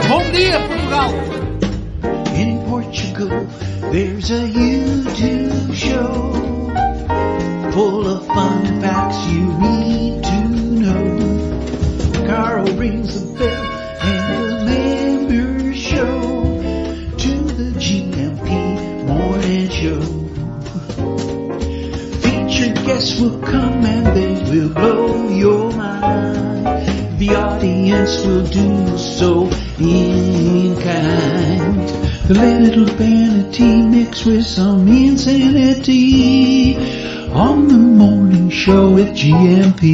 Bom dia, Portugal! In Portugal, there's a YouTube show full of fun facts you need to know. Carl rings the bell and the members show to the GMP morning show. Featured guests will come and they will blow your mind. The audience will do so in kind. The little vanity mixed with some insanity on the morning show with GMP.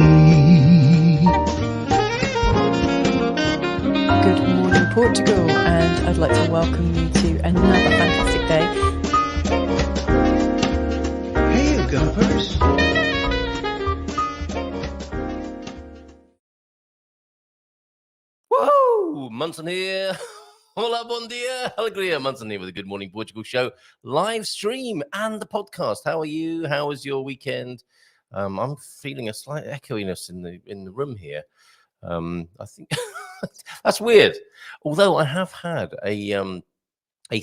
Good morning, Portugal, and I'd like to welcome you to another fantastic day. Hey, Gumpers. Whoa! Munson here. Hola, bon dia. Alegria. Munson here with the Good Morning Portugal show, live stream and the podcast. How are you? How was your weekend? I'm feeling a slight echoiness in the room here. I think that's weird. Although I have had a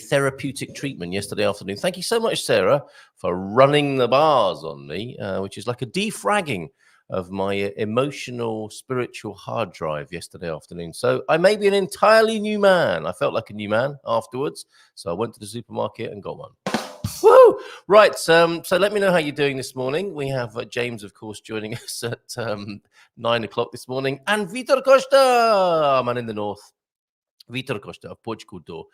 therapeutic treatment yesterday afternoon. Thank you so much, Sarah, for running the bars on me, which is like a defragging of my emotional, spiritual hard drive yesterday afternoon. So I may be an entirely new man. I felt like a new man afterwards. So I went to the supermarket and got one. Woo! Right. So let me know how you're doing this morning. We have James, of course, joining us at 9 o'clock this morning. And Vitor Costa, man in the north. Vitor Costa of Portugal Door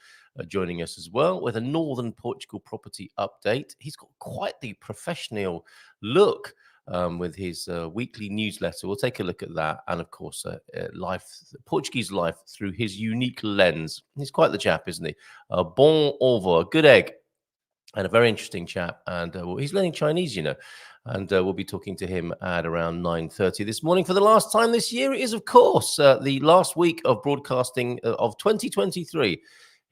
joining us as well with a Northern Portugal property update. He's got quite the professional look with his weekly newsletter. We'll take a look at that. And of course, Portuguese life through his unique lens. He's quite the chap, isn't he? Bon ovo, good egg. And a very interesting chap. And he's learning Chinese, you know. And we'll be talking to him at around 9:30 this morning. For the last time this year, it is, of course, the last week of broadcasting of 2023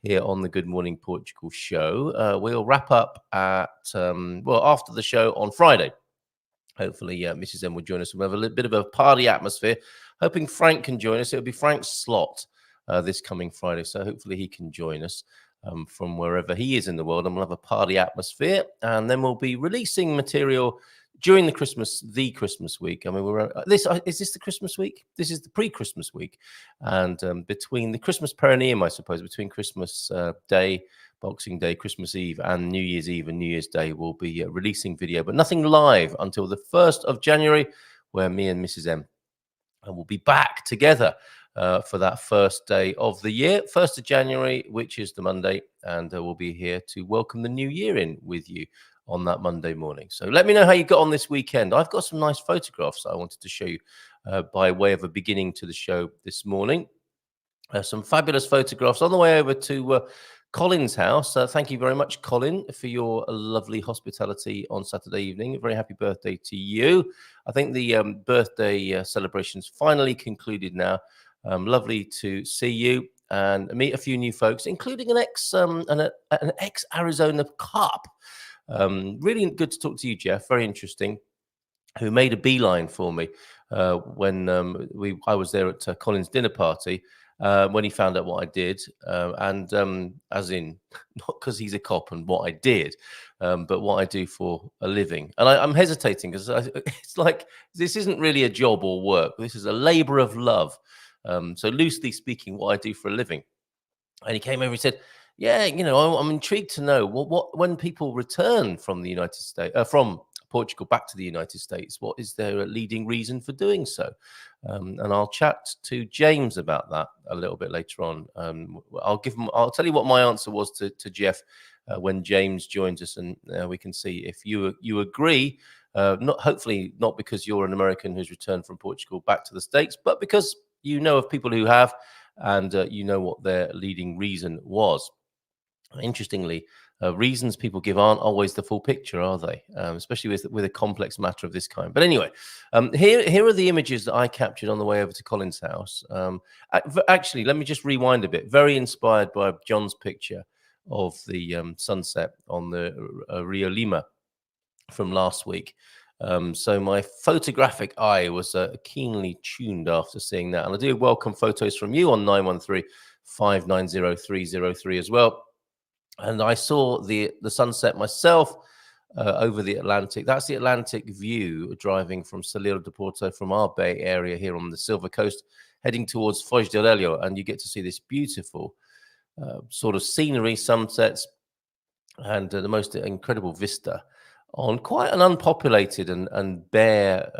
here on the Good Morning Portugal show. We'll wrap up at, after the show on Friday. Hopefully, Mrs. M will join us. We'll have a little bit of a party atmosphere. Hoping Frank can join us. It'll be Frank's slot this coming Friday. So hopefully he can join us from wherever he is in the world. And we'll have a party atmosphere. And then we'll be releasing material during the Christmas week. I mean, is this the Christmas week? This is the pre-Christmas week. And between the Christmas perineum, I suppose, between Christmas Day, Boxing Day, Christmas Eve, and New Year's Eve and New Year's Day, we'll be releasing video, but nothing live until the 1st of January, where me and Mrs. M will be back together for that first day of the year, 1st of January, which is the Monday, and we'll be here to welcome the new year in with you on that Monday morning. So let me know how you got on this weekend. I've got some nice photographs I wanted to show you by way of a beginning to the show this morning. Some fabulous photographs on the way over to Colin's house. Thank you very much, Colin, for your lovely hospitality on Saturday evening. A very happy birthday to you. I think the birthday celebrations finally concluded now. Lovely to see you and meet a few new folks, including an ex-Arizona cop. Really good to talk to you, Jeff. Very interesting. Who made a beeline for me when I was there at Colin's dinner party. When he found out what I did, as in not because he's a cop and what I did, but what I do for a living. And I'm hesitating because it's like this isn't really a job or work. This is a labor of love. So loosely speaking, what I do for a living. And he came over and said, "Yeah, you know, I'm intrigued to know what when people return from the United States, from Portugal back to the United States, what is their leading reason for doing so?" And I'll chat to James about that a little bit later on. I'll tell you what my answer was to Jeff when James joins us, and we can see if you agree. Hopefully not because you're an American who's returned from Portugal back to the States, but because you know of people who have, and you know what their leading reason was. Interestingly, reasons people give aren't always the full picture, are they? Especially with a complex matter of this kind. But anyway, here are the images that I captured on the way over to Colin's house. Actually, let me just rewind a bit. Very inspired by John's picture of the sunset on the Rio Lima from last week. So my photographic eye was keenly tuned after seeing that. And I do welcome photos from you on 913-590-303 as well. And I saw the sunset myself over the Atlantic. That's the Atlantic view driving from Salero de Porto from our Bay area here on the Silver Coast, heading towards Foz de Relho. And you get to see this beautiful sort of scenery, sunsets, and the most incredible vista on quite an unpopulated and bare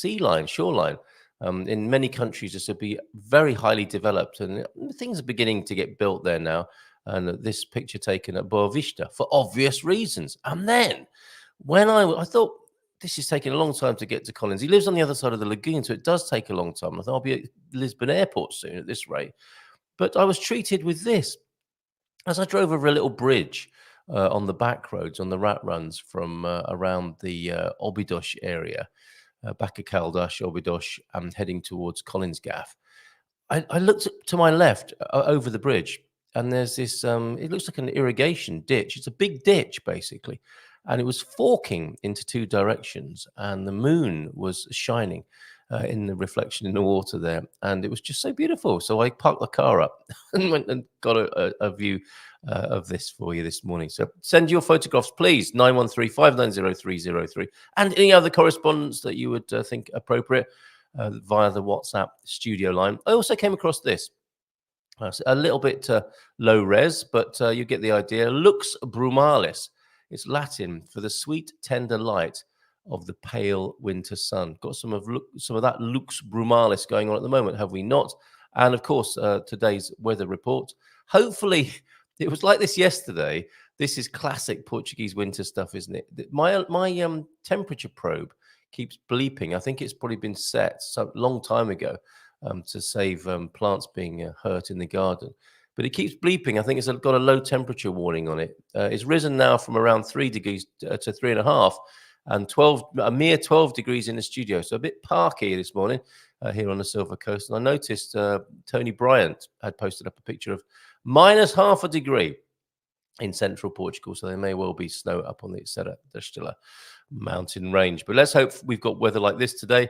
shoreline. In many countries, this would be very highly developed, and things are beginning to get built there now. And this picture taken at Boa Vista for obvious reasons. And then when I thought, this is taking a long time to get to Collins. He lives on the other side of the lagoon, so it does take a long time. I thought I'll be at Lisbon Airport soon at this rate. But I was treated with this. As I drove over a little bridge on the back roads, on the rat runs from around the Óbidos area, Bacacaldas, Óbidos, and heading towards Collinsgaff, I looked to my left over the bridge, and there's this, it looks like an irrigation ditch. It's a big ditch, basically. And it was forking into two directions, and the moon was shining in the reflection in the water there. And it was just so beautiful. So I parked the car up and went and got a view of this for you this morning. So send your photographs, please, 913-590-303. And any other correspondence that you would think appropriate via the WhatsApp studio line. I also came across this. A little bit low res, but you get the idea. Lux brumalis. It's Latin for the sweet, tender light of the pale winter sun. Got some of that lux brumalis going on at the moment, have we not? And of course, today's weather report. Hopefully, it was like this yesterday. This is classic Portuguese winter stuff, isn't it? My temperature probe keeps bleeping. I think it's probably been set a long time ago to save plants being hurt in the garden. But it keeps bleeping. I think it's got a low temperature warning on it. It's risen now from around 3 degrees to 3.5, and a mere 12 degrees in the studio. So a bit parky this morning here on the Silver Coast. And I noticed Tony Bryant had posted up a picture of -0.5 degree in central Portugal. So there may well be snow up on the Serra da Estrela mountain range. But let's hope we've got weather like this today.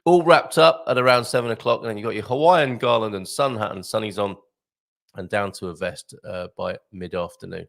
All wrapped up at around 7 o'clock. And then you've got your Hawaiian garland and sun hat and sunnies on, and down to a vest by mid-afternoon.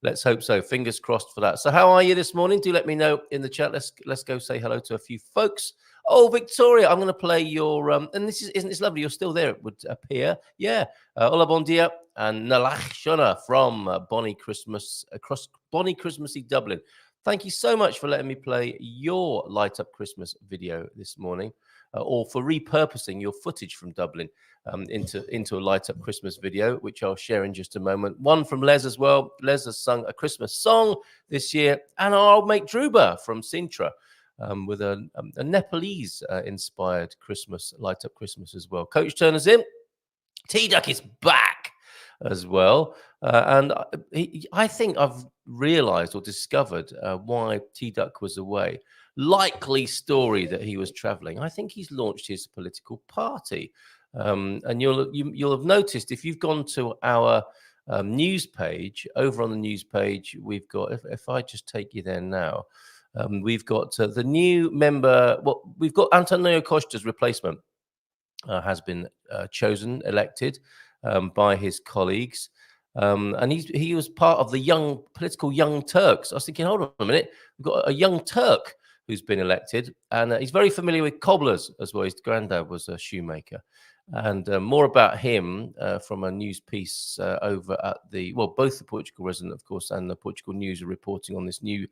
Let's hope so. Fingers crossed for that. So how are you this morning? Do let me know in the chat. Let's go say hello to a few folks. Oh, Victoria, I'm going to play your... and isn't this lovely? You're still there, it would appear. Yeah. Hola, bon dia. And Nalach Shona from Bonnie Christmas, across Bonnie Christmassy Dublin. Thank you so much for letting me play your Light Up Christmas video this morning, or for repurposing your footage from Dublin into a Light Up Christmas video, which I'll share in just a moment. One from Les as well. Les has sung a Christmas song this year, and our old mate Druba from Sintra with a Nepalese-inspired Christmas, Light Up Christmas as well. Coach Turner's in. T-Duck is back as well. And I think I've realized or discovered why T-Duck was away. Likely story that he was traveling. I think he's launched his political party. And you'll have noticed, if you've gone to our news page, over on the news page, we've got, if I just take you there now, we've got the new member. Well, we've got Antonio Costa's replacement has been elected by his colleagues. And he was part of the political Young Turks. I was thinking, hold on a minute, we've got a Young Turk who's been elected, and he's very familiar with cobblers as well. His granddad was a shoemaker. And more about him from a news piece over at both the Portugal Resident, of course, and the Portugal News are reporting on this new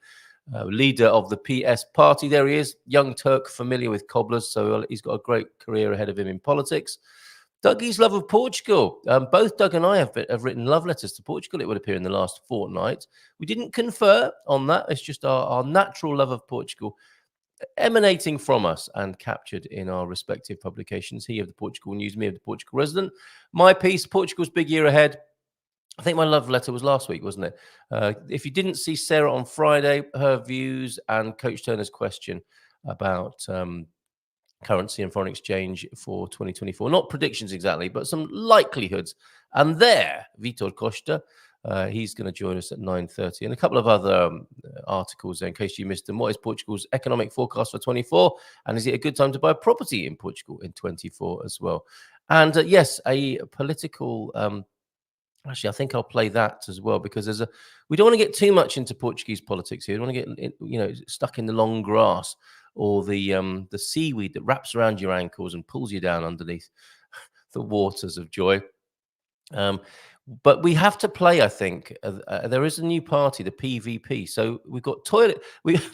leader of the PS party. There he is, Young Turk, familiar with cobblers, so he's got a great career ahead of him in politics. Dougie's love of Portugal. Both Doug and I have written love letters to Portugal, it would appear, in the last fortnight. We didn't confer on that. It's just our natural love of Portugal emanating from us and captured in our respective publications. He of the Portugal News, me of the Portugal Resident. My piece, Portugal's Big Year Ahead. I think my love letter was last week, wasn't it? If you didn't see Sarah on Friday, her views and Coach Turner's question about currency and foreign exchange for 2024. Not predictions exactly, but some likelihoods And there, Vitor Costa, he's going to join us at 9:30, and a couple of other articles there in case you missed them. What is Portugal's economic forecast for 24? And is it a good time to buy property in Portugal in 24 as well? And yes, a political. Actually, I think I'll play that as well because we don't want to get too much into Portuguese politics here. We don't want to get stuck in the long grass or the seaweed that wraps around your ankles and pulls you down underneath the waters of joy. But we have to play, I think. There is a new party, the PVP. So we've got I've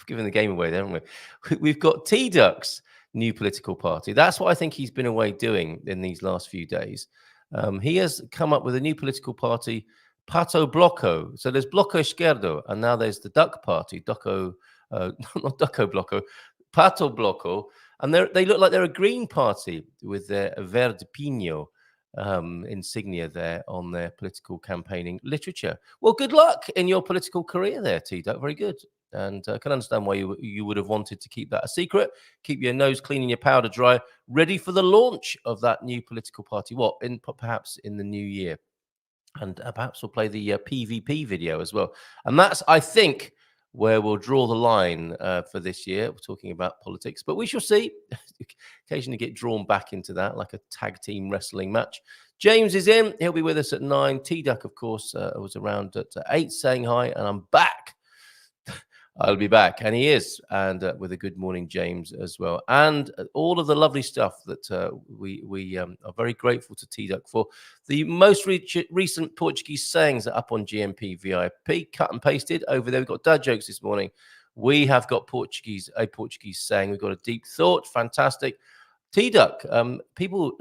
given the game away there, haven't we? We've got T-Duck's new political party. That's what I think he's been away doing in these last few days. He has come up with a new political party, Pato Bloco. So there's Bloco Esquerdo, and now there's the Duck Party, not Ducco Bloco, Pato Bloco. And they look like they're a green party with their Verde Pinho insignia there on their political campaigning literature. Well, good luck in your political career there, T-Duck. Very good. And I can understand why you would have wanted to keep that a secret. Keep your nose clean and your powder dry, ready for the launch of that new political party. Perhaps in the new year. And perhaps we'll play the PVP video as well. And that's, I think, where we'll draw the line for this year. We're talking about politics, but we shall see. Occasionally get drawn back into that, like a tag team wrestling match. James is in. He'll be with us at 9. T-Duck, of course, was around at 8 saying hi, and I'm back. I'll be back, and he is, and with a good morning, James, as well, and all of the lovely stuff that we are very grateful to T-Duck for. The most recent Portuguese sayings are up on GMP VIP, cut and pasted over there. We've got dad jokes this morning. We have got a Portuguese saying. We've got a deep thought, fantastic. T-Duck, people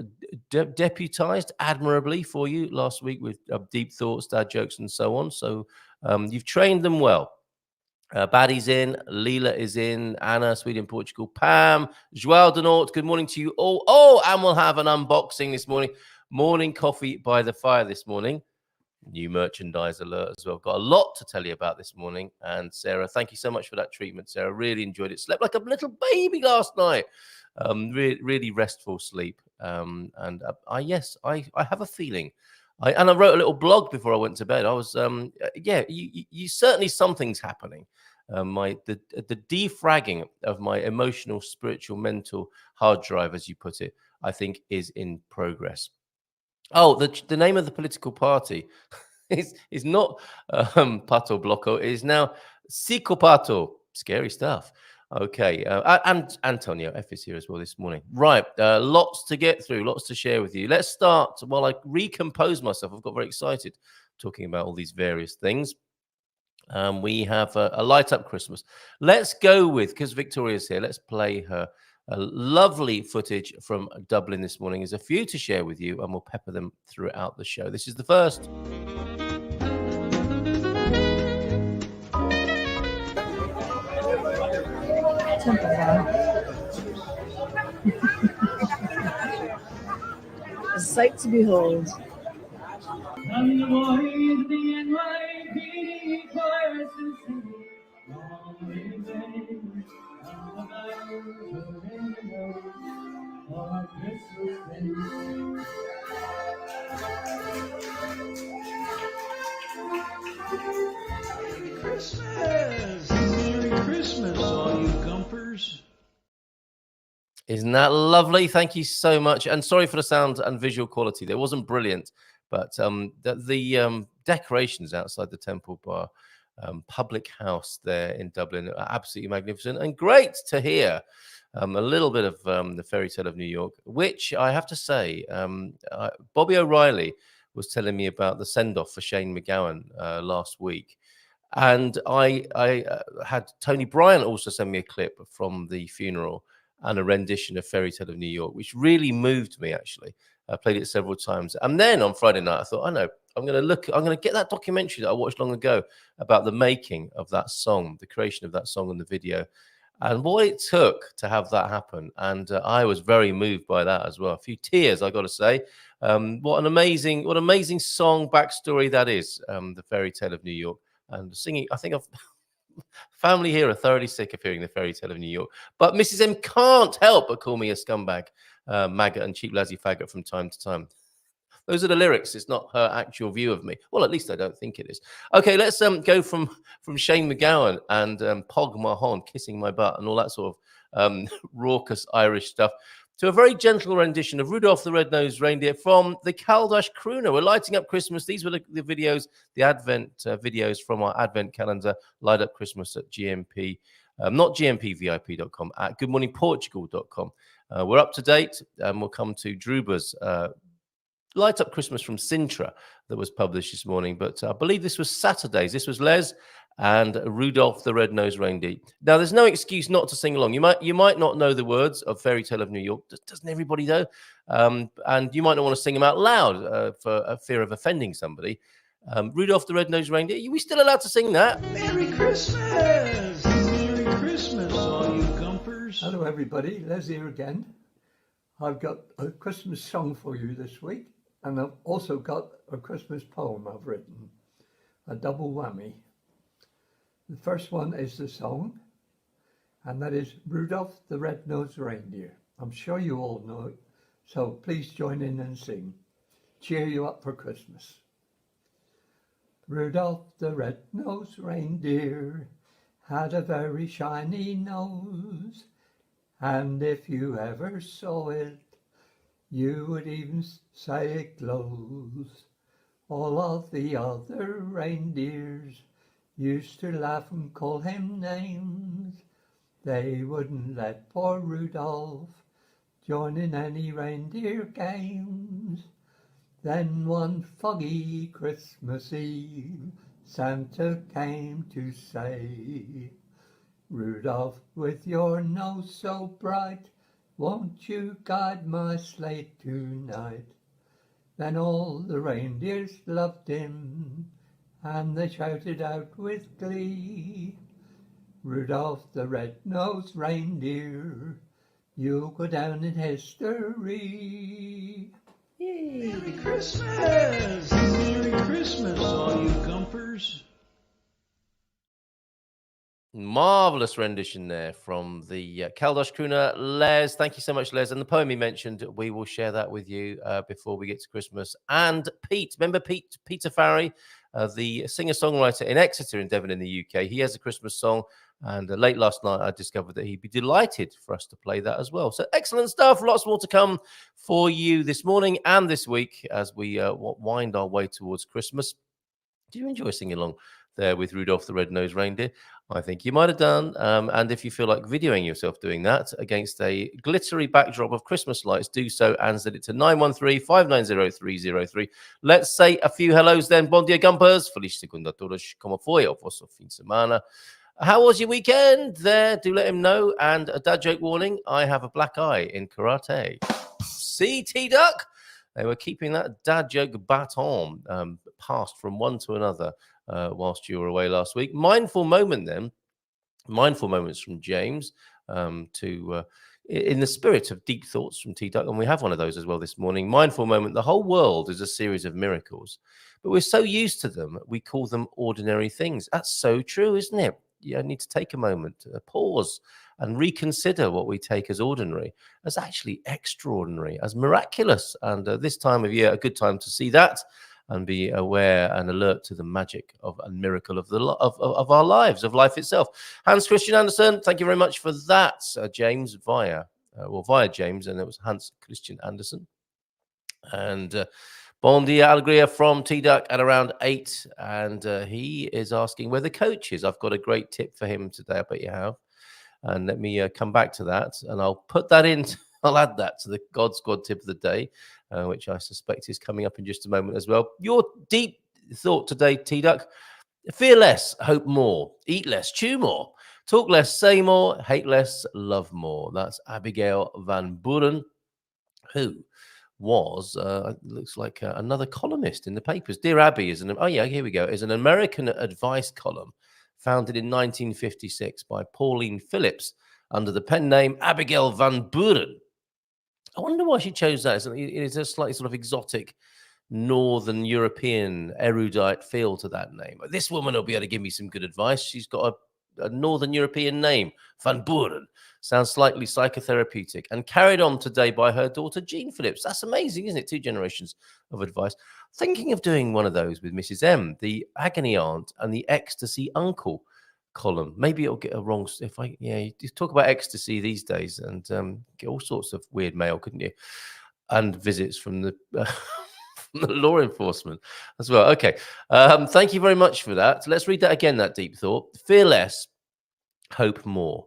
deputized admirably for you last week with deep thoughts, dad jokes, and so on. So you've trained them well. Baddy's in, Leela is in, Anna, Sweden, Portugal, Pam, Joao Denort, good morning to you all. Oh, and we'll have an unboxing this morning. Morning coffee by the fire this morning. New merchandise alert as well. Got a lot to tell you about this morning. And Sarah, thank you so much for that treatment, Sarah. Really enjoyed it. Slept like a little baby last night. Really restful sleep. I have a feeling. I wrote a little blog before I went to bed. I was, you certainly something's happening. The defragging of my emotional, spiritual, mental hard drive, as you put it, I think is in progress. Oh, the name of the political party is not Pato Bloco. It is now Psicopato. Scary stuff. Okay, and Antonio F is here as well this morning. Right, lots to get through, lots to share with you. Let's start while I recompose myself. I've got very excited talking about all these various things. We have a light up Christmas. Let's go with, because Victoria's here, let's play her lovely footage from Dublin this morning. There's a few to share with you, and we'll pepper them throughout the show. This is the first. A sight to behold. Christmas! Merry Christmas, all you gumpers. Isn't that lovely? Thank you so much. And sorry for the sound and visual quality. It wasn't brilliant, but the decorations outside the Temple Bar public house there in Dublin are absolutely magnificent and great to hear. A little bit of the fairy tale of New York, which I have to say, Bobby O'Reilly was telling me about the send-off for Shane McGowan last week. And I had Tony Bryant also send me a clip from the funeral and a rendition of Fairy Tale of New York, which really moved me, actually. I played it several times. And then on Friday night, I thought, I know, I'm going to get that documentary that I watched long ago about the making of that song, the creation of that song and the video, and what it took to have that happen. And I was very moved by that as well. A few tears, I got to say. What an amazing song backstory that is, the Fairy Tale of New York. And singing, I think family here are thoroughly sick of hearing the Fairy Tale of New York. But Mrs. M can't help but call me a scumbag, maggot, and cheap lazy faggot from time to time. Those are the lyrics. It's not her actual view of me. Well, at least I don't think it is. Okay, let's go from Shane McGowan and Pog Mahon kissing my butt and all that sort of raucous Irish stuff to a very gentle rendition of Rudolph the Red-Nosed Reindeer from the Caldash Crooner. We're lighting up Christmas. These were the videos, the Advent videos from our Advent calendar, Light Up Christmas at GMP, not gmpvip.com, at goodmorningportugal.com. We're up to date, and we'll come to Druba's Light Up Christmas from Sintra that was published this morning. But I believe this was Saturday's. This was Les and Rudolph the Red-Nosed Reindeer. Now, there's no excuse not to sing along. You might not know the words of Fairy Tale of New York. Doesn't everybody though? And you might not want to sing them out loud for a fear of offending somebody. Rudolph the Red-Nosed Reindeer, are we still allowed to sing that? Merry Christmas! Merry Christmas, all you gumpers. Hello everybody, Les here again. I've got a Christmas song for you this week, and I've also got a Christmas poem I've written, a double whammy. The first one is the song, and that is Rudolph the Red-Nosed Reindeer. I'm sure you all know it, so please join in and sing. Cheer you up for Christmas. Rudolph the Red-Nosed Reindeer had a very shiny nose, and if you ever saw it, you would even say it glows. All of the other reindeers used to laugh and call him names. They wouldn't let poor Rudolph join in any reindeer games. Then one foggy Christmas Eve, Santa came to say, Rudolph, with your nose so bright, won't you guide my sleigh tonight? Then all the reindeers loved him, and they shouted out with glee, Rudolph the Red-Nosed Reindeer, you'll go down in history. Yay. Merry Christmas! Merry Christmas, all you gumpers. Marvelous rendition there from the Caldash Crooner. Les, thank you so much, Les. And the poem he mentioned, we will share that with you before we get to Christmas. And Pete, remember Peter Farry, the singer-songwriter in Exeter in Devon in the UK. He has a Christmas song. And late last night, I discovered that he'd be delighted for us to play that as well. So excellent stuff. Lots more to come for you this morning and this week as we wind our way towards Christmas. Do you enjoy singing along there with Rudolph the Red-Nosed Reindeer? I think you might have done. And if you feel like videoing yourself doing that against a glittery backdrop of Christmas lights, do so and send it to 913-590-303. Let's say a few hellos then. Bon dia, Gumpers. Feliz segunda a todos. Como foi o vosso fim de semana? How was your weekend? There, do let him know. And a dad joke warning, I have a black eye in karate. See, T-Duck? They were keeping that dad joke baton passed from one to another whilst you were away last week. Mindful moment then. Mindful moments from James in the spirit of deep thoughts from T-Duck. And we have one of those as well this morning. Mindful moment. The whole world is a series of miracles. But we're so used to them, we call them ordinary things. That's so true, isn't it? You need to take a moment, pause, and reconsider what we take as ordinary, as actually extraordinary, as miraculous. And this time of year, a good time to see that and be aware and alert to the magic of and miracle of our lives, of life itself. Hans Christian Andersen, thank you very much for that, James, via James, and it was Hans Christian Andersen. And Bon dia, Alegria from T-Duck at around 8. And he is asking where the coach is. I've got a great tip for him today. I bet you have. And let me come back to that. And I'll put that in. I'll add that to the God Squad tip of the day, which I suspect is coming up in just a moment as well. Your deep thought today, T-Duck. Fear less, hope more. Eat less, chew more. Talk less, say more. Hate less, love more. That's Abigail Van Buren, who was looks like another columnist in the papers. Dear Abby is here we go, is an American advice column founded in 1956 by Pauline Phillips under the pen name Abigail Van Buren. I wonder why she chose that. It's a slightly sort of exotic Northern European erudite feel to that name. This woman will be able to give me some good advice. She's got a Northern European name, Van Buren. Sounds slightly psychotherapeutic, and carried on today by her daughter, Jean Phillips. That's amazing, isn't it? 2 generations of advice. Thinking of doing one of those with Mrs. M, the agony aunt and the ecstasy uncle column. Maybe it'll get a wrong. If I, you talk about ecstasy these days and get all sorts of weird mail, couldn't you? And visits from the from the law enforcement as well. Okay. Thank you very much for that. Let's read that again, that deep thought. Fear less, hope more.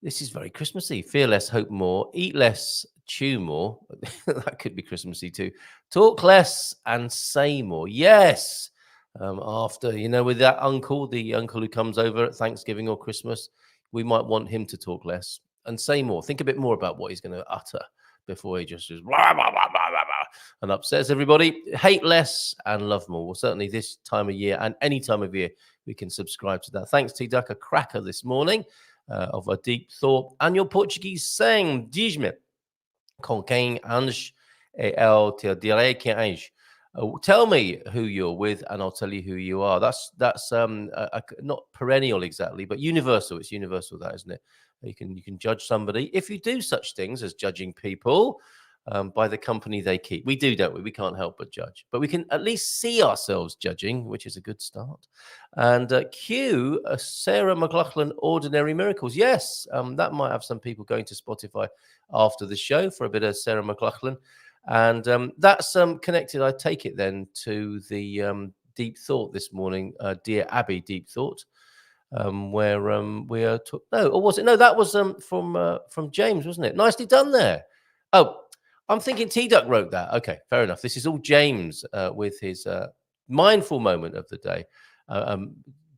This is very Christmassy. Fear less, hope more. Eat less, chew more. That could be Christmassy too. Talk less and say more. Yes. After, with that uncle, the uncle who comes over at Thanksgiving or Christmas, we might want him to talk less and say more. Think a bit more about what he's going to utter before he just says blah, blah, blah, blah, blah, blah, and upsets everybody. Hate less and love more. Well, certainly this time of year and any time of year, we can subscribe to that. Thanks, T-Duck, a cracker this morning of a deep thought. And your Portuguese saying, diz-me, com quem andes eu te direi quem és. Tell me who you're with, and I'll tell you who you are. That's not perennial exactly, but universal. It's universal, that, isn't it? You can judge somebody if you do such things as judging people by the company they keep. We do, don't we? We can't help but judge, but we can at least see ourselves judging, which is a good start. And cue Sarah McLachlan, Ordinary Miracles. Yes, that might have some people going to Spotify after the show for a bit of Sarah McLachlan. And that's connected, I take it then, to the deep thought this morning, Dear Abby deep thought, where we are. No, or was it? No, that was from James, wasn't it? Nicely done there. Oh, I'm thinking T-Duck wrote that. Okay, fair enough. This is all James with his mindful moment of the day,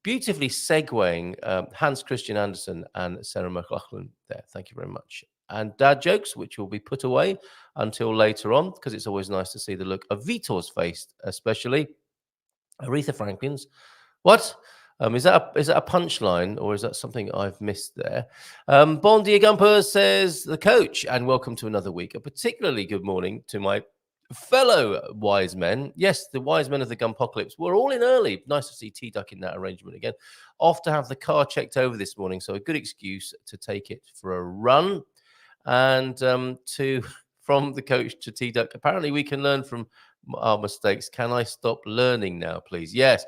beautifully segueing Hans Christian Andersen and Sarah McLachlan there. Thank you very much. And dad jokes, which will be put away until later on, because it's always nice to see the look of Vitor's face, especially Aretha Franklin's. What? Is that a punchline, or is that something I've missed there? Bon dia Gumper says, the coach, and welcome to another week. A particularly good morning to my fellow wise men. Yes, the wise men of the Gumpocalypse. We're all in early. Nice to see T-Duck in that arrangement again. Off to have the car checked over this morning, so a good excuse to take it for a run. And from the coach to T-Duck, apparently we can learn from our mistakes. Can I stop learning now, please? Yes.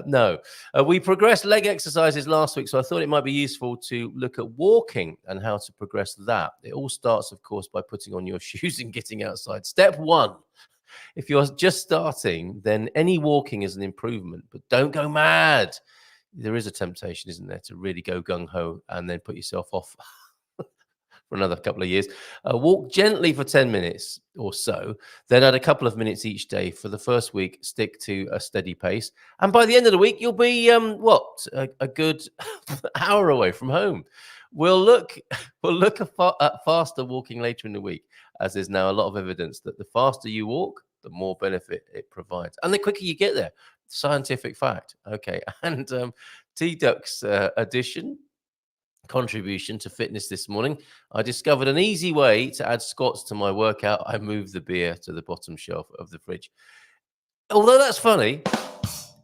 No. We progressed leg exercises last week, so I thought it might be useful to look at walking and how to progress that. It all starts, of course, by putting on your shoes and getting outside. Step 1. If you're just starting, then any walking is an improvement, but don't go mad. There is a temptation, isn't there, to really go gung-ho and then put yourself off for another couple of years. Walk gently for 10 minutes or so, then add a couple of minutes each day. For the first week, stick to a steady pace. And by the end of the week, you'll be, a good hour away from home. We'll look at faster walking later in the week, as there's now a lot of evidence that the faster you walk, the more benefit it provides. And the quicker you get there. Scientific fact. Okay. And T-Duck's contribution to fitness this morning. I discovered an easy way to add squats to my workout. I moved the beer to the bottom shelf of the fridge. Although that's funny,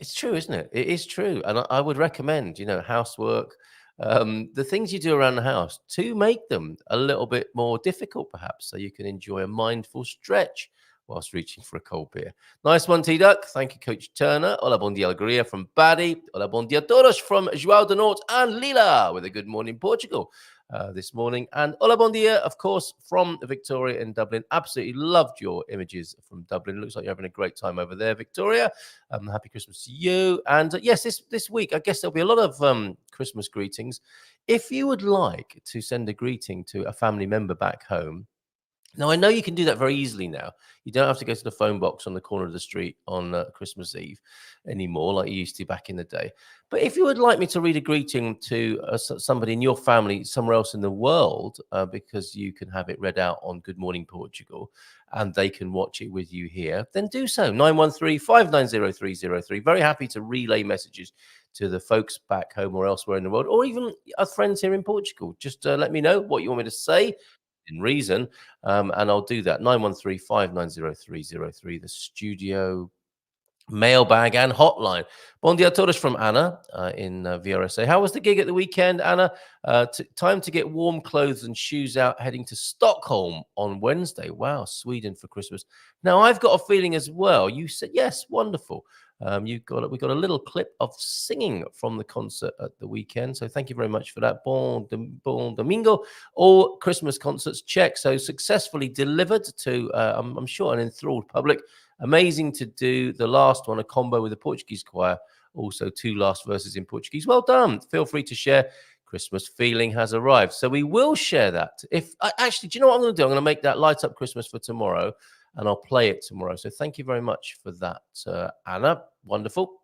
it's true, isn't it? It is true. And I would recommend, housework, the things you do around the house, to make them a little bit more difficult, perhaps, so you can enjoy a mindful stretch whilst reaching for a cold beer. Nice one, T-Duck. Thank you, Coach Turner. Hola, bon dia, alegria from Baddy. Hola, bon dia, todos from João de Norte and Lila with a good morning, Portugal this morning. And hola, bon dia, of course, from Victoria in Dublin. Absolutely loved your images from Dublin. Looks like you're having a great time over there, Victoria. Happy Christmas to you. And yes, this week, I guess there'll be a lot of Christmas greetings. If you would like to send a greeting to a family member back home, now, I know you can do that very easily now. You don't have to go to the phone box on the corner of the street on Christmas Eve anymore, like you used to back in the day. But if you would like me to read a greeting to somebody in your family somewhere else in the world, because you can have it read out on Good Morning Portugal, and they can watch it with you here, then do so. 913-590-303. Very happy to relay messages to the folks back home or elsewhere in the world, or even our friends here in Portugal. Just let me know what you want me to say in reason, and I'll do that. 913-590-303. The studio mailbag and hotline. Bom dia a todos from Anna in VRSA. How was the gig at the weekend, Anna? Time to get warm clothes and shoes out, heading to Stockholm on Wednesday. Wow, Sweden for Christmas. Now, I've got a feeling as well. You said, yes, wonderful. We got a little clip of singing from the concert at the weekend. So thank you very much for that. Bon Domingo. All Christmas concerts check. So successfully delivered to, I'm sure, an enthralled public. Amazing to do the last one, a combo with the Portuguese choir. Also, 2 last verses in Portuguese. Well done. Feel free to share. Christmas feeling has arrived. So we will share that. Actually, do you know what I'm going to do? I'm going to make that Light Up Christmas for tomorrow, and I'll play it tomorrow. So thank you very much for that, Anna. Wonderful.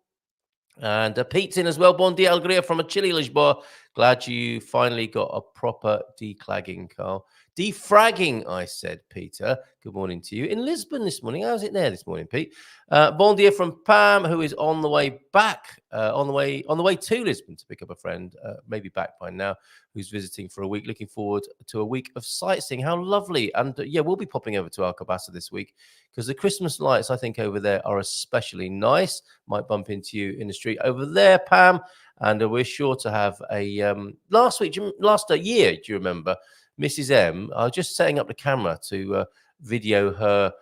And Pete's in as well. Bon dia, Alegria from a chilly Lisboa. Glad you finally got a proper declagging, Carl. Defragging, I said, Peter. Good morning to you. In Lisbon this morning. How's it there this morning, Pete? Bon dia from Pam, who is on the way back, on the way to Lisbon to pick up a friend, maybe back by now, who's visiting for a week. Looking forward to a week of sightseeing. How lovely. And we'll be popping over to Alcobaça this week because the Christmas lights, I think, over there are especially nice. Might bump into you in the street over there, Pam. And we're sure to have a last year, do you remember? Mrs. M, I was just setting up the camera to video her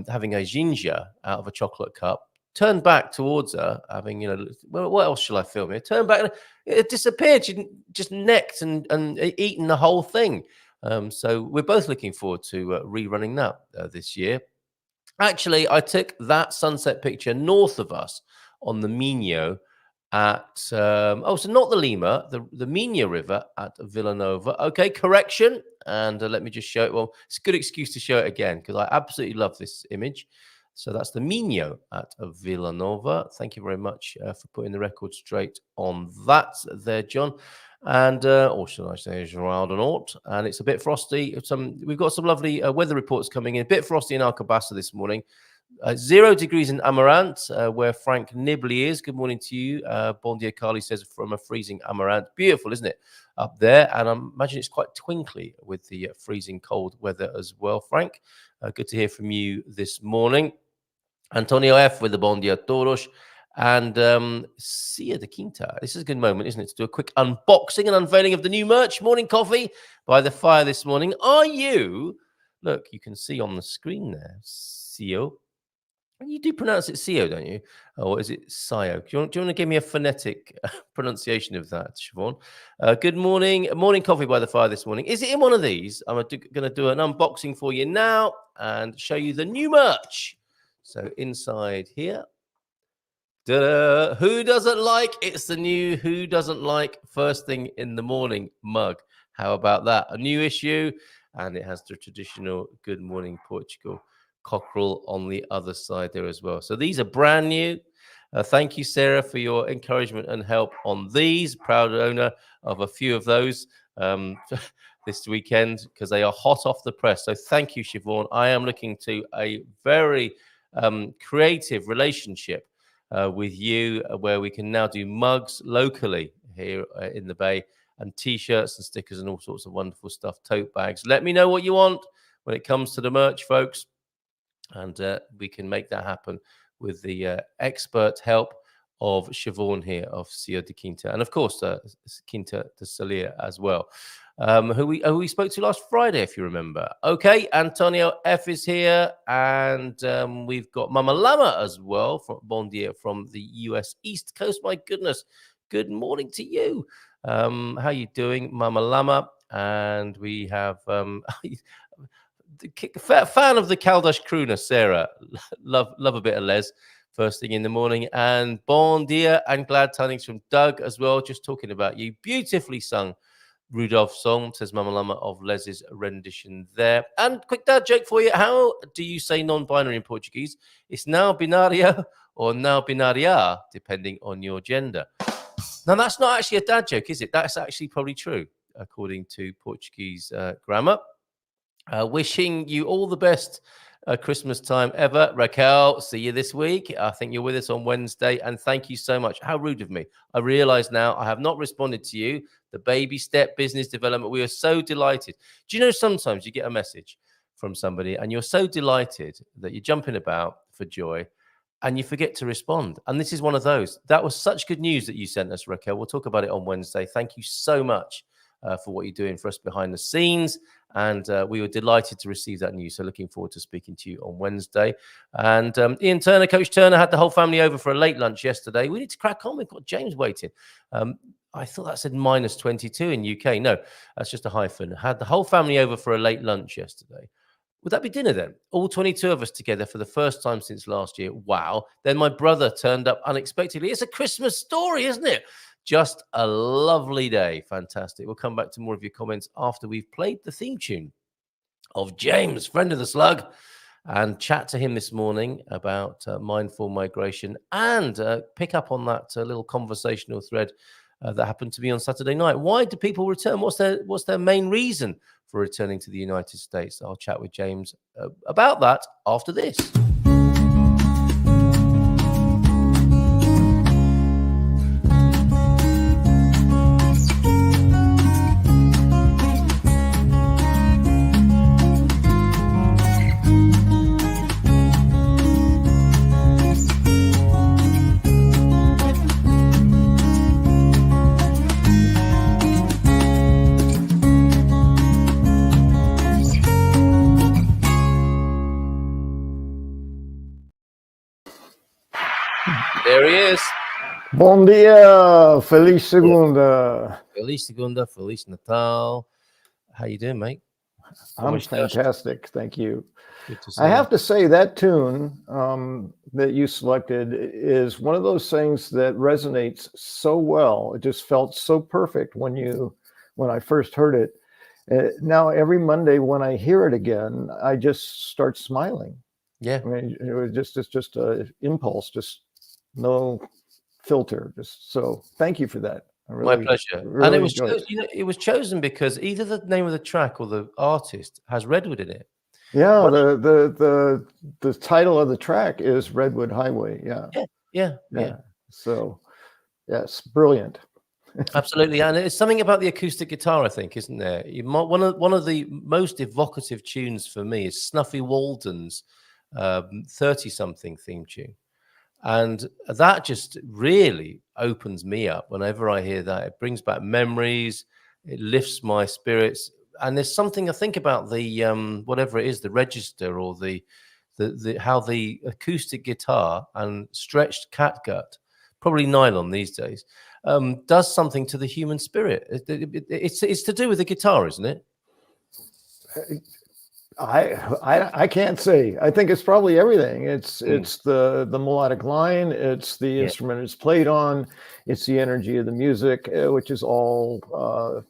having a ginger out of a chocolate cup. Turned back towards her, having, well, what else shall I film here? Turned back, and it disappeared. She just necked and eaten the whole thing. So we're both looking forward to rerunning that this year. Actually, I took that sunset picture north of us on the Minho at so not the Lima, the Minho River at Villanova. Okay, correction. And let me just show it. Well, it's a good excuse to show it again because I absolutely love this image. So that's the Minho at Villanova. Thank you very much for putting the record straight on that there, John. And or should I say Gerald and Ort. And it's a bit frosty. We've got some lovely weather reports coming in. A bit frosty in Alcobaça this morning. 0 degrees in Amarante, where Frank Nibley is. Good morning to you. Bon dia, Carly says from a freezing Amarante. Beautiful, isn't it? Up there. And I imagine it's quite twinkly with the freezing cold weather as well, Frank. Good to hear from you this morning. Antonio F with the Bon dia Toros. And Cia de Quinta. This is a good moment, isn't it, to do a quick unboxing and unveiling of the new merch. Morning coffee by the fire this morning. Are you? Look, you can see on the screen there, Cio. You do pronounce it Cio, don't you? Or is it Sio? Do you want to give me a phonetic pronunciation of that, Siobhan? Good morning. Morning coffee by the fire this morning. Is it in one of these? I'm going to do an unboxing for you now and show you the new merch. So inside here. Ta-da! Who doesn't like? It's the new Who Doesn't Like First Thing in the Morning mug. How about that? A new issue. And it has the traditional Good Morning Portugal cockerel on the other side there as well. So these are brand new. Thank you, Sarah, for your encouragement and help on these. Proud owner of a few of those this weekend because they are hot off the press. So thank you, Siobhan. I am looking to a very creative relationship with you where we can now do mugs locally here in the Bay and T-shirts and stickers and all sorts of wonderful stuff, tote bags. Let me know what you want when it comes to the merch, folks. And we can make that happen with the expert help of Siobhan here of Cio de Quinta. And, of course, Quinta de Salia as well, who we spoke to last Friday, if you remember. Okay, Antonio F is here. And we've got Mama Lama as well from Bon Dia from the US East Coast. My goodness, good morning to you. How you doing, Mama Lama? And we have... fan of the Caldash crooner, Sarah. Love a bit of Les first thing in the morning. And bon dia and glad tidings from Doug as well. Just talking about you. Beautifully sung Rudolph song, says Mama Lama of Les's rendition there. And quick dad joke for you. How do you say non-binary in Portuguese? It's now binario or now binaria, depending on your gender. Now, that's not actually a dad joke, is it? That's actually probably true, according to Portuguese grammar. Wishing you all the best Christmas time ever. Raquel, see you this week. I think you're with us on Wednesday. And thank you so much. How rude of me. I realize now I have not responded to you. The baby step business development. We are so delighted. Do you know sometimes you get a message from somebody and you're so delighted that you're jumping about for joy. and you forget to respond. And this is one of those. That was such good news that you sent us, Raquel. We'll talk about it on Wednesday. Thank you so much for what you're doing for us behind the scenes. And we were delighted to receive that news. So looking forward to speaking to you on Wednesday. And Ian Turner, Coach Turner, had the whole family over for a late lunch yesterday. We need to crack on. We've got James waiting. I thought that said minus 22 in UK. No, that's just a hyphen. Had the whole family over for a late lunch yesterday. Would that be dinner then? All 22 of us together for the first time since last year. Wow. Then my brother turned up unexpectedly. It's a Christmas story, isn't it? Just a lovely day. Fantastic. We'll come back to more of your comments after we've played the theme tune of James, friend of the slug, and chat to him this morning about mindful migration and pick up on that little conversational thread that happened to me on Saturday night. Why do people return? What's their main reason for returning to the United States? I'll chat with James about that after this. There he is. Bom dia, Feliz Segunda. Feliz Segunda, Feliz Natal. How you doing, mate? I'm fantastic, thank you. Good to see I you. have to say that tune that you selected is one of those things that resonates so well. It just felt so perfect when I first heard it. Now every Monday when I hear it again, I just start smiling. Yeah. I mean, it's just an impulse, just no filter. Just so thank you for that. My pleasure. Really and it was it was chosen because either the name of the track or the artist has Redwood in it. Yeah, the title of the track is Redwood Highway. Yeah. So yes, brilliant. Absolutely, and it's something about the acoustic guitar, I think, isn't there? One of the most evocative tunes for me is Snuffy Walden's 30-something theme tune. And that just really opens me up whenever I hear that. It brings back memories. It lifts my spirits. And there's something I think about the whatever it is, the register or the how the acoustic guitar and stretched catgut, probably nylon these days, does something to the human spirit. It's to do with the guitar, isn't it? I can't say. I think it's probably everything. It's the melodic line. It's the instrument it's played on. It's the energy of the music, which is all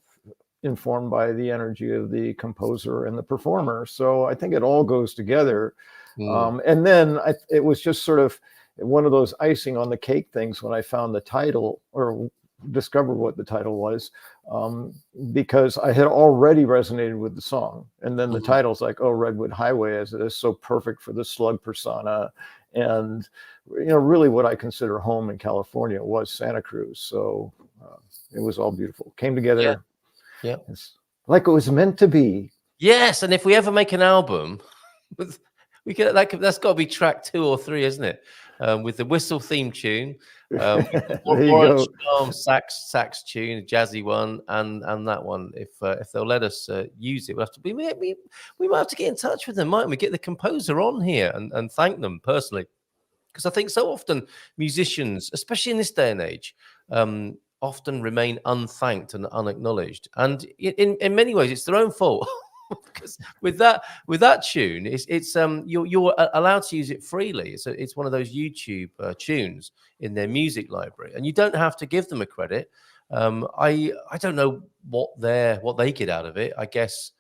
informed by the energy of the composer and the performer. So I think it all goes together. And then it was just sort of one of those icing on the cake things when I found the title or discovered what the title was, because I had already resonated with the song. And then the title's like, oh, Redwood Highway, as it is so perfect for the slug persona. And, really what I consider home in California was Santa Cruz. So it was all beautiful. Came together. Yeah. It's like it was meant to be. Yes. And if we ever make an album, that's got to be track 2 or 3, isn't it? With the whistle theme tune, orange sax tune, a jazzy one, and that one. If they'll let us use it, we might have to get in touch with them, mightn't we? Get the composer on here and thank them personally, because I think so often musicians, especially in this day and age, often remain unthanked and unacknowledged, and in many ways it's their own fault. Because with that tune, it's you're allowed to use it freely. So it's one of those YouTube tunes in their music library, and you don't have to give them a credit. I don't know what they get out of it. I guess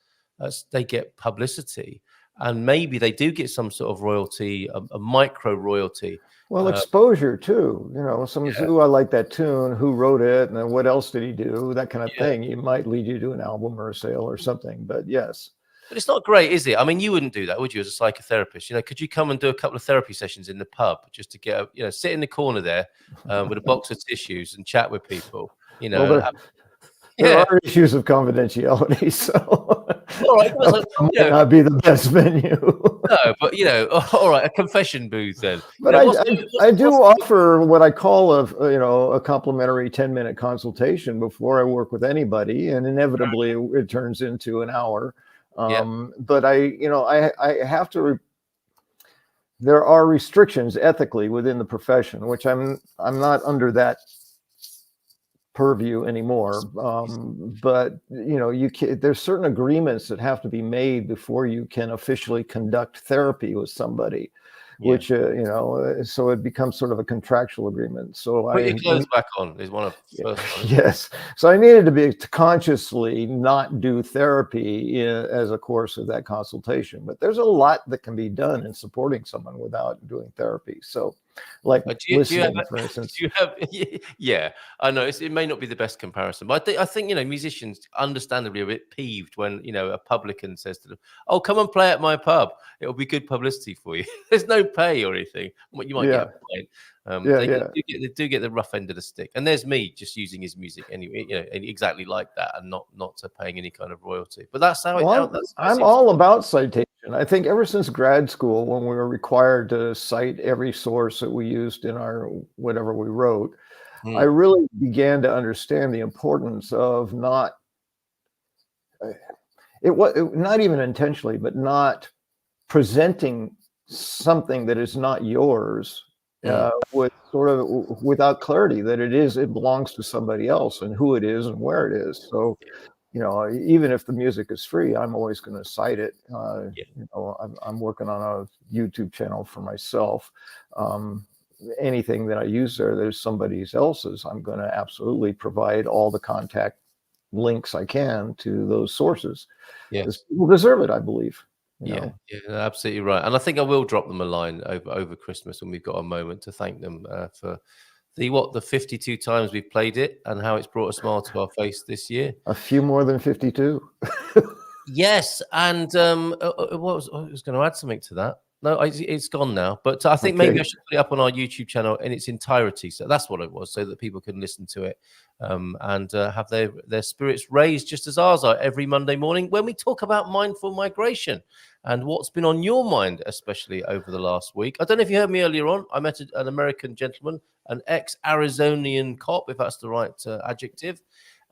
they get publicity, and maybe they do get some sort of royalty, a micro royalty. Well, exposure too. Someone says, "Oh, I like that tune. Who wrote it? And then what else did he do?" That kind of thing. It might lead you to an album or a sale or something. But yes. But it's not great, is it? I mean, you wouldn't do that, would you, as a psychotherapist? Could you come and do a couple of therapy sessions in the pub just to get, sit in the corner there with a box of tissues and chat with people? there are issues of confidentiality, so All right, might not be the best venue. No, but all right, a confession booth then. But I do offer what I call a complimentary 10-minute consultation before I work with anybody, and inevitably it turns into an hour. But I have to. There are restrictions ethically within the profession, which I'm not under that purview anymore. But there's certain agreements that have to be made before you can officially conduct therapy with somebody, which so it becomes sort of a contractual agreement. So put your clothes back on is one of the first ones. Yes. So I needed to consciously not do therapy as a course of that consultation. But there's a lot that can be done in supporting someone without doing therapy. So, like listening, for instance. Yeah, I know it may not be the best comparison, but I think musicians understandably are a bit peeved when a publican says to them, "Oh, come and play at my pub. It'll be good publicity for you." There's no pay or anything. You might get paid. They do get the rough end of the stick, and there's me just using his music anyway, exactly like that, and not paying any kind of royalty. But that's how I'm all about citation. I think ever since grad school, when we were required to cite every source that we used in our whatever we wrote, I really began to understand the importance of not even intentionally, but not presenting something that is not yours with sort of without clarity that it belongs to somebody else and who it is and where it is. So even if the music is free, I'm always going to cite it. I'm working on a YouTube channel for myself. Anything that I use there's somebody else's, I'm going to absolutely provide all the contact links I can to those sources. Because people deserve it, I believe. Yeah, absolutely right. And I think I will drop them a line over Christmas when we've got a moment to thank them for the 52 times we've played it and how it's brought a smile to our face this year. A few more than 52. Yes, and I was going to add something to that. No, it's gone now. But I think maybe I should put it up on our YouTube channel in its entirety. So that's what it was, so that people can listen to it and have their spirits raised just as ours are every Monday morning when we talk about mindful migration and what's been on your mind, especially over the last week. I don't know if you heard me earlier on. I met an American gentleman, an ex-Arizonian cop, if that's the right adjective.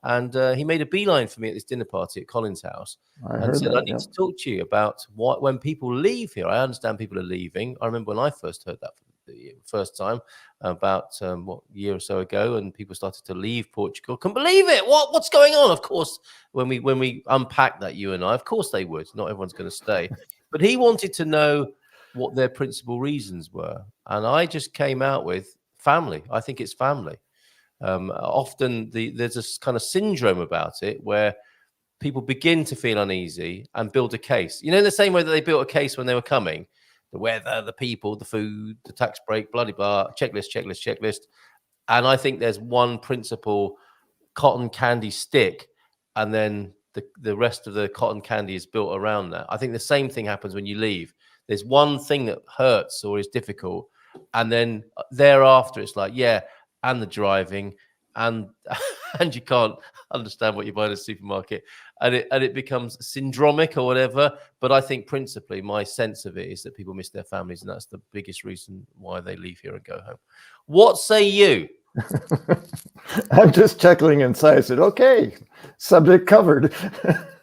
And he made a beeline for me at this dinner party at Colin's house and said, I need to talk to you about when people leave here. I understand people are leaving. I remember when I first heard that for the first time about a year or so ago, and people started to leave Portugal. Couldn't believe it. What's going on? Of course, when we unpack that, you and I, of course they would. Not everyone's going to stay. But he wanted to know what their principal reasons were. And I just came out with family. I think it's family. Often there's this kind of syndrome about it where people begin to feel uneasy and build a case. In the same way that they built a case when they were coming, the weather, the people, the food, the tax break, blah, blah, blah, checklist. And I think there's one principal cotton candy stick, and then the rest of the cotton candy is built around that. I think the same thing happens when you leave. There's one thing that hurts or is difficult, and then thereafter it's like, and the driving, and you can't understand what you buy in a supermarket, and it becomes syndromic or whatever. But I think principally my sense of it is that people miss their families, and that's the biggest reason why they leave here and go home. What say you? I'm just chuckling inside. I said, okay, subject covered.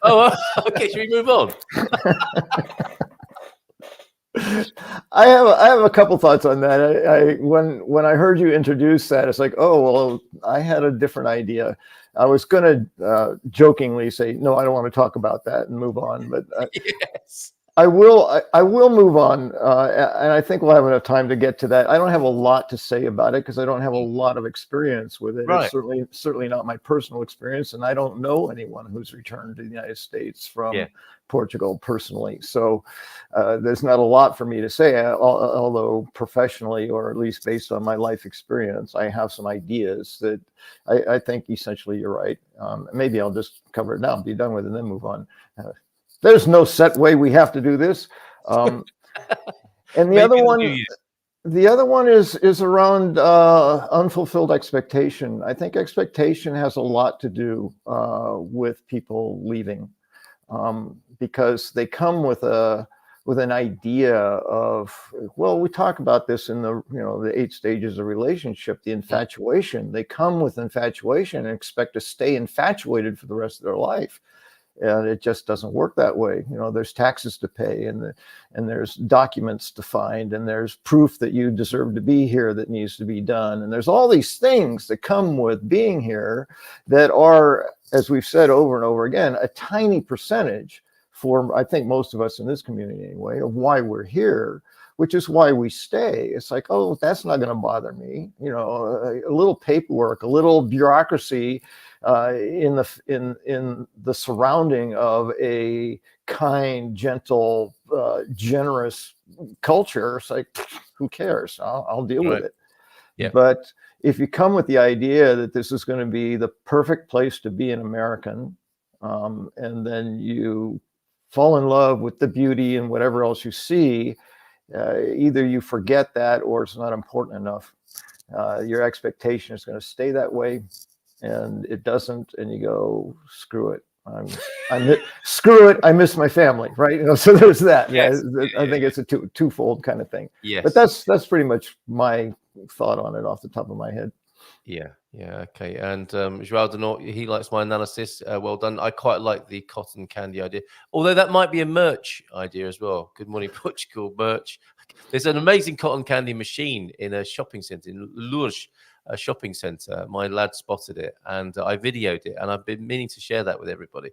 Oh, okay, should we move on? I have a couple thoughts on that. When I heard you introduce that, it's like, oh, well, I had a different idea. I was going to jokingly say, no, I don't want to talk about that and move on. But Yes. I will move on, and I think we'll have enough time to get to that. I don't have a lot to say about it because I don't have a lot of experience with it. Right. It's certainly not my personal experience, and I don't know anyone who's returned to the United States from Portugal personally. So there's not a lot for me to say, although professionally, or at least based on my life experience, I have some ideas that I think essentially you're right. Maybe I'll just cover it now, be done with it, and then move on. There's no set way we have to do this. And the other one, The other one is around unfulfilled expectation. I think expectation has a lot to do with people leaving, because they come with an idea of, well, we talk about this in the 8 stages of relationship, the infatuation. They come with infatuation and expect to stay infatuated for the rest of their life. And it just doesn't work that way. There's taxes to pay, and there's documents to find, and there's proof that you deserve to be here that needs to be done. And there's all these things that come with being here that are, as we've said over and over again, a tiny percentage for, I think, most of us in this community anyway, of why we're here, which is why we stay. It's like, oh, that's not going to bother me. A little paperwork, a little bureaucracy in the surrounding of a kind, gentle, generous culture. It's like, who cares? I'll deal with it. Yeah. But if you come with the idea that this is going to be the perfect place to be an American, and then you fall in love with the beauty and whatever else you see, either you forget that or it's not important enough. Your expectation is going to stay that way, and it doesn't, and you go, screw it. Screw it. I miss my family, right? So there's that. Yes. I think it's a twofold kind of thing. Yes. But that's pretty much my thought on it off the top of my head. Yeah. Okay. And Joao Denort, he likes my analysis. Well done. I quite like the cotton candy idea, although that might be a merch idea as well. Good morning, Portugal merch. There's an amazing cotton candy machine in a shopping centre in Lourdes, a shopping centre. My lad spotted it, and I videoed it, and I've been meaning to share that with everybody.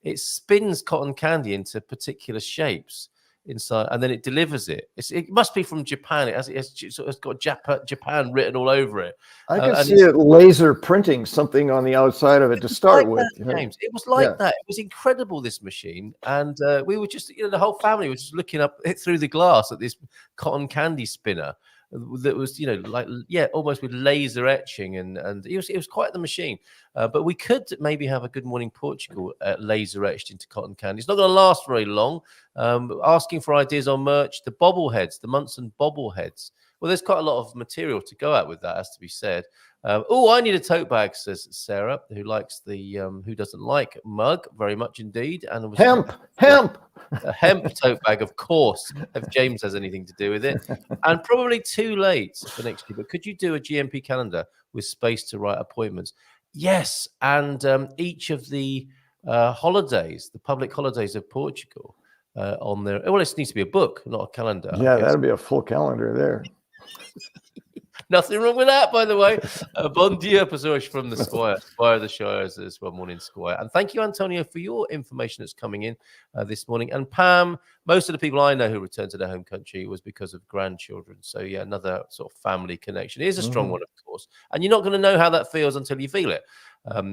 It spins cotton candy into particular shapes inside, and then it delivers it. It must be from Japan. It's got Japan written all over it. I can see it laser printing something on the outside of it to start with. James, it was like that. It was incredible, this machine, and we were just, the whole family was just looking up through the glass at this cotton candy spinner that was, almost with laser etching, and it was quite the machine. But we could maybe have a Good Morning Portugal laser etched into cotton candy. It's not going to last very long. Asking for ideas on merch, the bobbleheads, the Munson bobbleheads. Well, there's quite a lot of material to go at with that, has to be said. I need a tote bag, says Sarah, who likes the who doesn't like mug very much indeed. And was hemp. A hemp tote bag, of course, if James has anything to do with it. And probably too late for next year. But could you do a GMP calendar with space to write appointments? Yes, and each of the holidays, the public holidays of Portugal, on there. Well, it needs to be a book, not a calendar. Yeah, that'd be a full calendar there. Nothing wrong with that, by the way. Bon dia, pessoas from the Squire of the Shires as well, Morning Squire. And thank you, Antonio, for your information that's coming in this morning. And Pam, most of the people I know who returned to their home country was because of grandchildren. So, yeah, another sort of family connection. It is a strong one, of course. And you're not going to know how that feels until you feel it,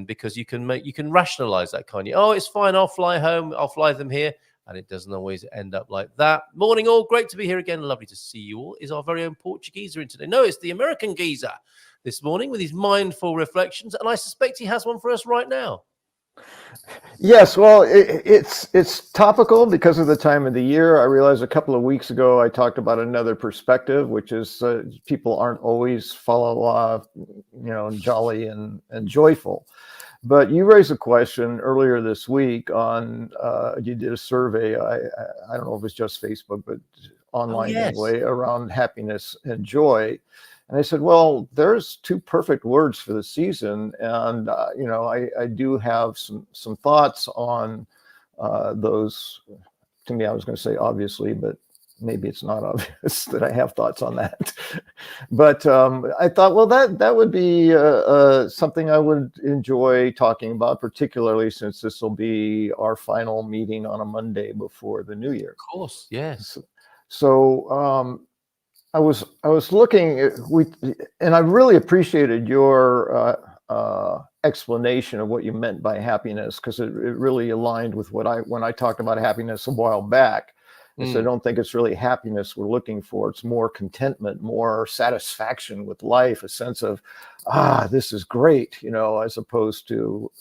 because you can rationalize that, can't you? Oh, it's fine. I'll fly home. I'll fly them here. And it doesn't always end up like that. Morning, all. Great to be here again. Lovely to see you all. Is our very own Portugueser in today? No, it's the American geezer this morning with his mindful reflections. And I suspect he has one for us right now. Yes, well, it's topical because of the time of the year. I realized a couple of weeks ago I talked about another perspective, which is people aren't always jolly and joyful. But you raised a question earlier this week on, you did a survey, I don't know if it's just Facebook, but online anyway, around happiness and joy. And I said, well, there's 2 perfect words for the season. And, I do have some thoughts on those. To me, I was going to say obviously, but maybe it's not obvious that I have thoughts on that. But I thought, well, that would be something I would enjoy talking about, particularly since this will be our final meeting on a Monday before the new year. Of course, yes. So I was looking, and I really appreciated your explanation of what you meant by happiness, because it really aligned with when I talked about happiness a while back. So I don't think it's really happiness we're looking for. It's more contentment, more satisfaction with life, a sense of, this is great, as opposed to,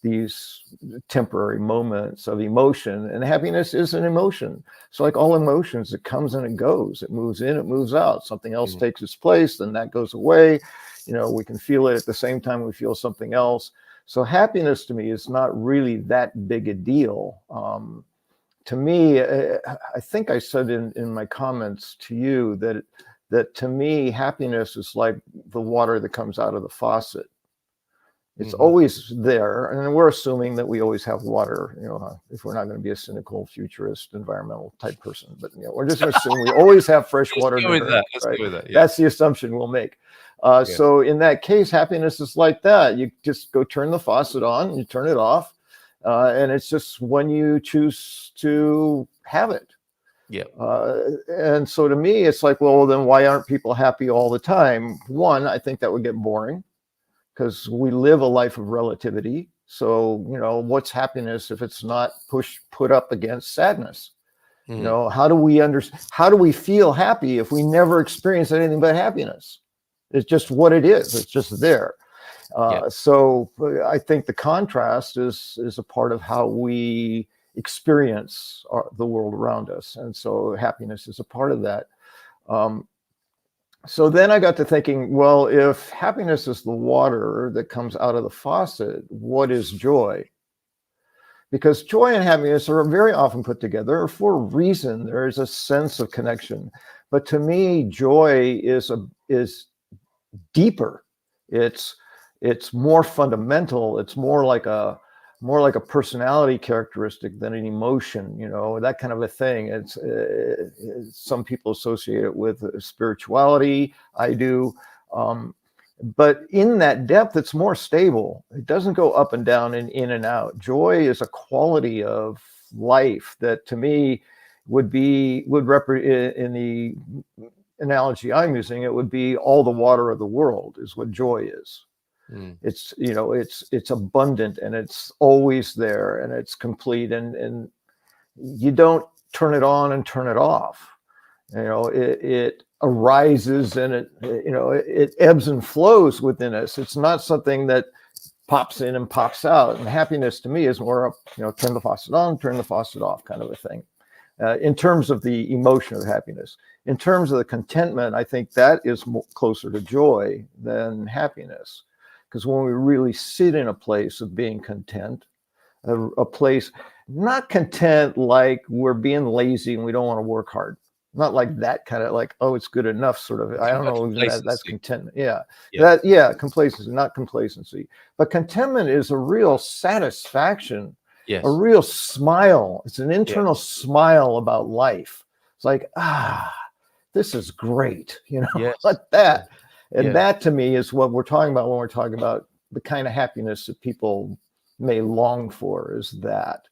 these temporary moments of emotion, and happiness is an emotion. So like all emotions, it comes and it goes, it moves in, it moves out, something else takes its place, then that goes away. We can feel it at the same time we feel something else. So happiness to me is not really that big a deal. To me, I think I said in my comments to you that to me, happiness is like the water that comes out of the faucet. It's always there, and we're assuming that we always have water, if we're not going to be a cynical, futurist, environmental type person. But we're just going to assume we always have fresh water. That's the assumption we'll make. So in that case, happiness is like that. You just go turn the faucet on, you turn it off, and it's just when you choose to have it. Yeah. And so to me, it's like, well, then why aren't people happy all the time? One, I think that would get boring, because we live a life of relativity. So, what's happiness if it's not put up against sadness? How do we feel happy if we never experience anything but happiness? It's just what it is. It's just there. So I think the contrast is a part of how we experience the world around us. And so happiness is a part of that. So then I got to thinking, well, if happiness is the water that comes out of the faucet, what is joy? Because joy and happiness are very often put together for a reason. There is a sense of connection. But to me, joy is deeper. It's more fundamental. It's more like a personality characteristic than an emotion, that kind of a thing. It's some people associate it with spirituality. I do. But in that depth, it's more stable. It doesn't go up and down and in and out. Joy is a quality of life that to me would represent, in the analogy I'm using, it would be all the water of the world is what joy is. It's it's abundant, and it's always there, and it's complete, and you don't turn it on and turn it off. It arises, and it ebbs and flows within us. It's not something that pops in and pops out. And happiness to me is more turn the faucet on, turn the faucet off kind of a thing. In terms of the emotion of happiness. In terms of the contentment, I think that is closer to joy than happiness. Because when we really sit in a place of being content, a place not content like we're being lazy and we don't want to work hard, not like that kind of like, oh, it's good enough sort of. I don't know. That's contentment. Complacency, not complacency, but contentment is a real satisfaction. Yes. A real smile. It's an internal smile about life. It's like, this is great. Like that. And that to me is what we're talking about when we're talking about the kind of happiness that people may long for, is that.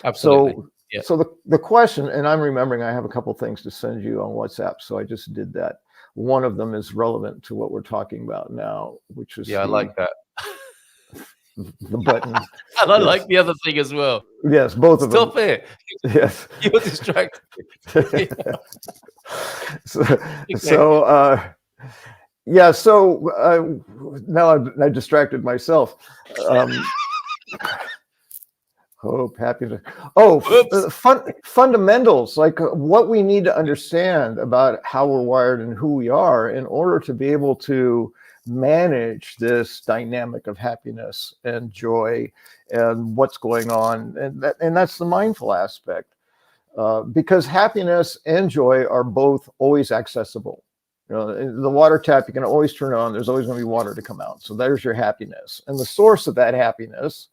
Absolutely. So the question, and I'm remembering I have a couple things to send you on WhatsApp, so I just did that. One of them is relevant to what we're talking about now, which is I like that. The button. And I like the other thing as well. Yes, both of them. Stop it. Yes. You're distracted. Now I distracted myself. Hope, happiness. Fundamentals, like what we need to understand about how we're wired and who we are in order to be able to manage this dynamic of happiness and joy and what's going on. And that's the mindful aspect. Because happiness and joy are both always accessible. The water tap, you can always turn it on. There's always going to be water to come out. So there's your happiness. And the source of that happiness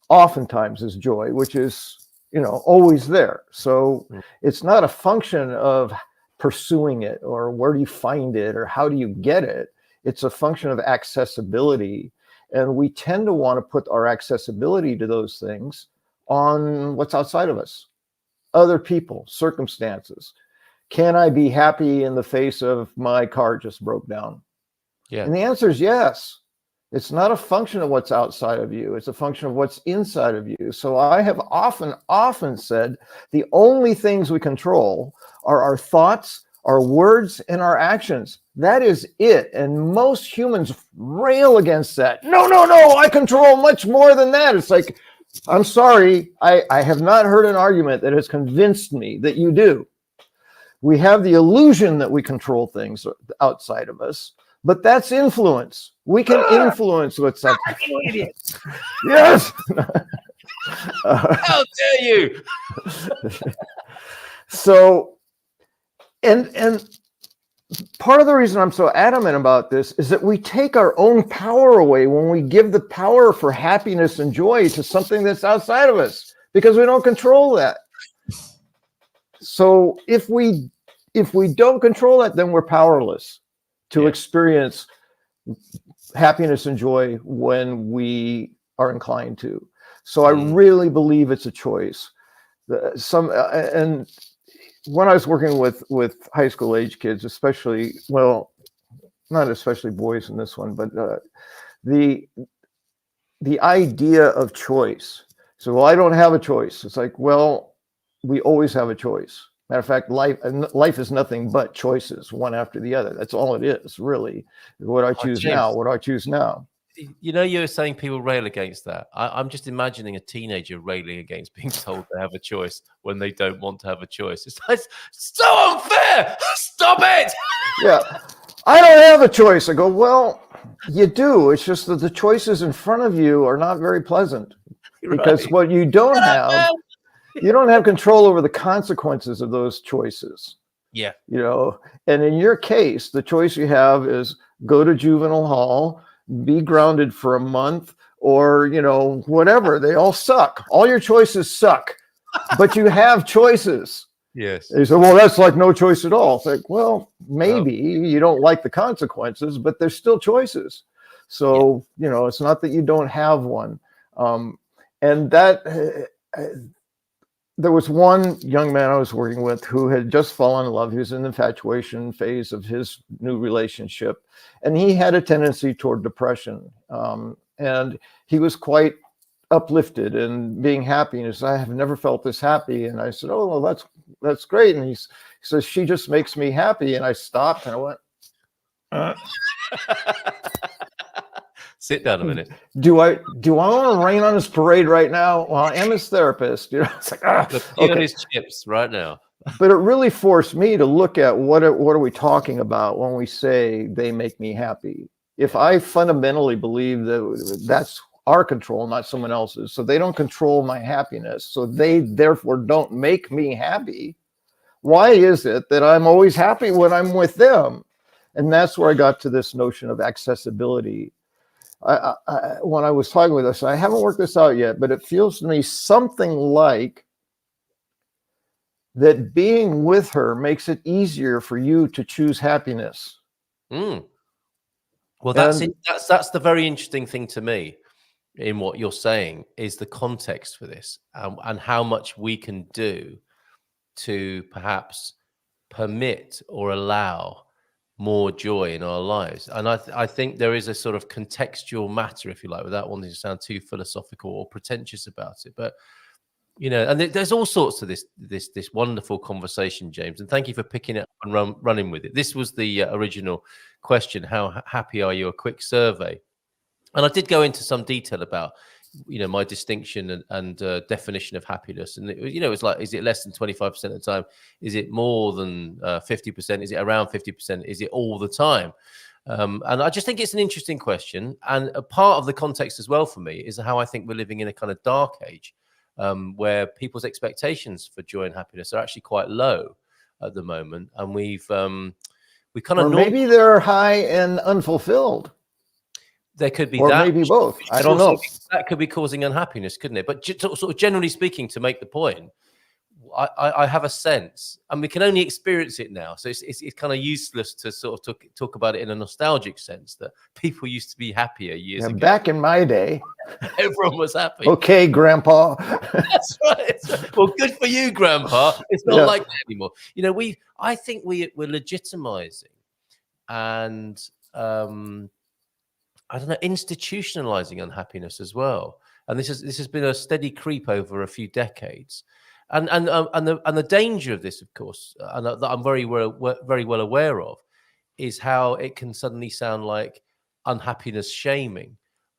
oftentimes is joy, which is, always there. So it's not a function of pursuing it or where do you find it or how do you get it. It's a function of accessibility. And we tend to want to put our accessibility to those things on what's outside of us, other people, circumstances. Can I be happy in the face of my car just broke down? Yeah. And the answer is yes. It's not a function of what's outside of you. It's a function of what's inside of you. So I have often said the only things we control are our thoughts, our words and our actions. That is it. And most humans rail against that. No, I control much more than that. It's like, I'm sorry, I have not heard an argument that has convinced me that you do. We have the illusion that we control things outside of us, but that's influence. We can influence what's up. Yes. How dare you? So, and part of the reason I'm so adamant about this is that we take our own power away when we give the power for happiness and joy to something that's outside of us, because we don't control that. So if we don't control that, then we're powerless to experience happiness and joy when we are inclined to. So I really believe it's a choice. And when I was working with high school age kids, especially, well, not especially boys in this one, but the idea of choice. So, well, I don't have a choice. It's like, well, we always have a choice. Matter of fact, life is nothing but choices, one after the other. That's all it is, really. What I choose now, what I choose now. You know, you were saying people rail against that. I'm just imagining a teenager railing against being told they have a choice when they don't want to have a choice. It's like, so unfair. Stop it. Yeah, I don't have a choice. I go, well, you do. It's just that the choices in front of you are not very pleasant, because what you don't have, you don't have control over the consequences of those choices. Yeah. You know, and in your case, the choice you have is go to juvenile hall, be grounded for a month, or, you know, whatever. They all suck. All your choices suck, but you have choices. Yes. They say, well, that's like no choice at all. It's like, well, maybe you don't like the consequences, but there's still choices. So, you know, it's not that you don't have one. And that there was one young man I was working with who had just fallen in love. He was in the infatuation phase of his new relationship, and he had a tendency toward depression. And he was quite uplifted and being happy. And he said, I have never felt this happy. And I said, oh, well, that's great. And he says, she just makes me happy. And I stopped and I went, Sit down a minute. Do I want to rain on his parade right now? Well, I am his therapist. You know, it's like, on his chips right now. But it really forced me to look at what are we talking about when we say they make me happy. If I fundamentally believe that that's our control, not someone else's, so they don't control my happiness, so they therefore don't make me happy, why is it that I'm always happy when I'm with them? And that's where I got to this notion of accessibility. When I was talking with us, I haven't worked this out yet, but it feels to me something like that being with her makes it easier for you to choose happiness. Well, that's the very interesting thing to me in what you're saying is the context for this, and how much we can do to perhaps permit or allow more joy in our lives. And I think there is a sort of contextual matter, if you like, without wanting to sound too philosophical or pretentious about it. But, you know, and there's all sorts of this wonderful conversation, James. And thank you for picking it up and running with it. This was the original question: how happy are you? A quick survey. And I did go into some detail about, you know, my distinction and definition of happiness. And, you know, it's like, is it less than 25% of the time? Is it more than 50%? Is it around 50%? Is it all the time? And I just think it's an interesting question. And a part of the context as well for me is how I think we're living in a kind of dark age, where people's expectations for joy and happiness are actually quite low at the moment. And we kind of... Or maybe they're high and unfulfilled. There could be or that. Maybe both. I don't know. That could be causing unhappiness, couldn't it? But sort of generally speaking, to make the point, I have a sense, and we can only experience it now. So it's kind of useless to sort of talk about it in a nostalgic sense, that people used to be happier years ago. Back in my day, everyone was happy. Okay, Grandpa. That's right. Well, good for you, Grandpa. It's not like that anymore. You know, I think we're legitimizing and I don't know, institutionalizing unhappiness as well. And this has been a steady creep over a few decades. And the danger of this, of course, and that I'm very well aware of, is how it can suddenly sound like unhappiness shaming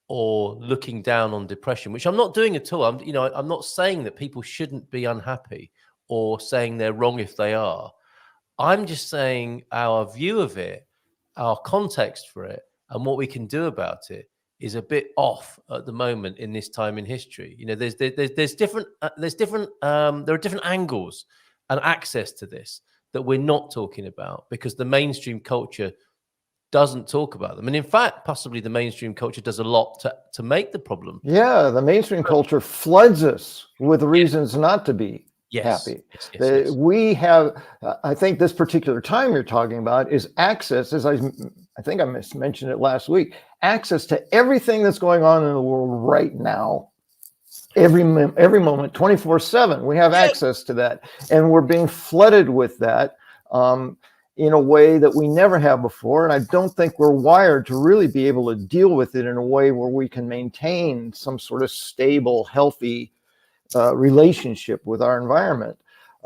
or looking down on depression, which I'm not doing at all. I'm not saying that people shouldn't be unhappy or saying they're wrong if they are. I'm just saying our view of it, our context for it, and what we can do about it is a bit off at the moment in this time in history. There are different angles and access to this that we're not talking about because the mainstream culture doesn't talk about them. And in fact, possibly the mainstream culture does a lot to make the problem. Yeah, the mainstream culture floods us with reasons not to be happy. Yes. We have, I think this particular time you're talking about is access, as I think I mentioned it last week, access to everything that's going on in the world right now. Every moment, 24/7, we have access to that. And we're being flooded with that in a way that we never have before. And I don't think we're wired to really be able to deal with it in a way where we can maintain some sort of stable, healthy relationship with our environment.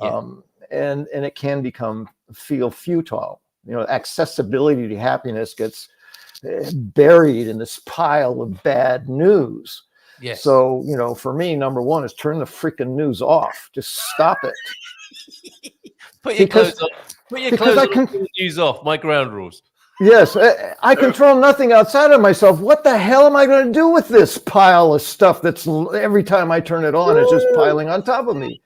And it can feel futile. Accessibility to happiness gets buried in this pile of bad news. Yes. So, for me, number one is turn the freaking news off. Just stop it. Put your clothes on. Put your clothes on, turn the news off. My ground rules. Yes, I control nothing outside of myself. What the hell am I going to do with this pile of stuff that's every time I turn it on, it's just piling on top of me?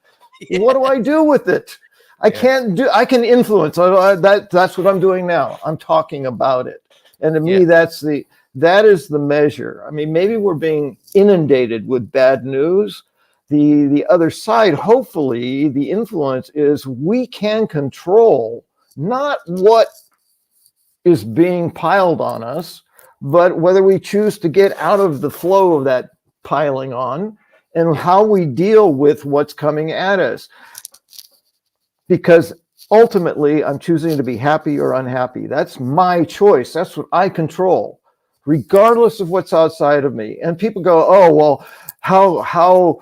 Yeah. What do I do with it? I can influence. That's what I'm doing now. I'm talking about it. And to me, that is the measure. I mean, maybe we're being inundated with bad news. The other side, hopefully, the influence is we can control not what is being piled on us, but whether we choose to get out of the flow of that piling on and how we deal with what's coming at us. Because ultimately, I'm choosing to be happy or unhappy. That's my choice. That's what I control, regardless of what's outside of me. And people go, oh, well, how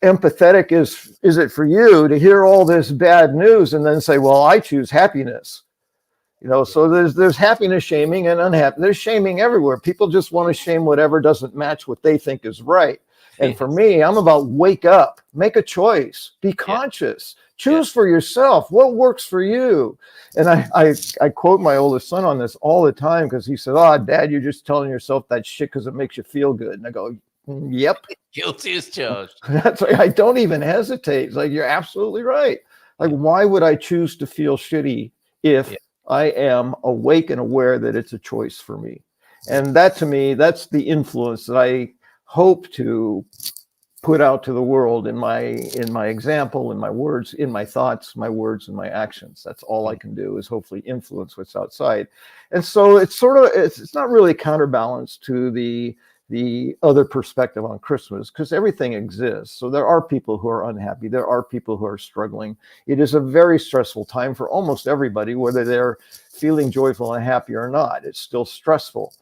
empathetic is it for you to hear all this bad news and then say, well, I choose happiness? So there's happiness shaming and unhappy. There's shaming everywhere. People just want to shame whatever doesn't match what they think is right. And for me, I'm about wake up, make a choice, be conscious, choose for yourself what works for you. And I quote my oldest son on this all the time because he said, "Oh, Dad, you're just telling yourself that shit because it makes you feel good." And I go, "Yep, guilty as charged." That's right. I don't even hesitate. It's like, you're absolutely right. Like, why would I choose to feel shitty if I am awake and aware that it's a choice for me? And that, to me, that's the influence that I hope to put out to the world in my example, in my words, in my thoughts, my words, and my actions. That's all I can do, is hopefully influence what's outside. And so it's not really counterbalanced to the other perspective on Christmas, because everything exists. So there are people who are unhappy. There are people who are struggling. It is a very stressful time for almost everybody, whether they're feeling joyful and happy or not. It's still stressful.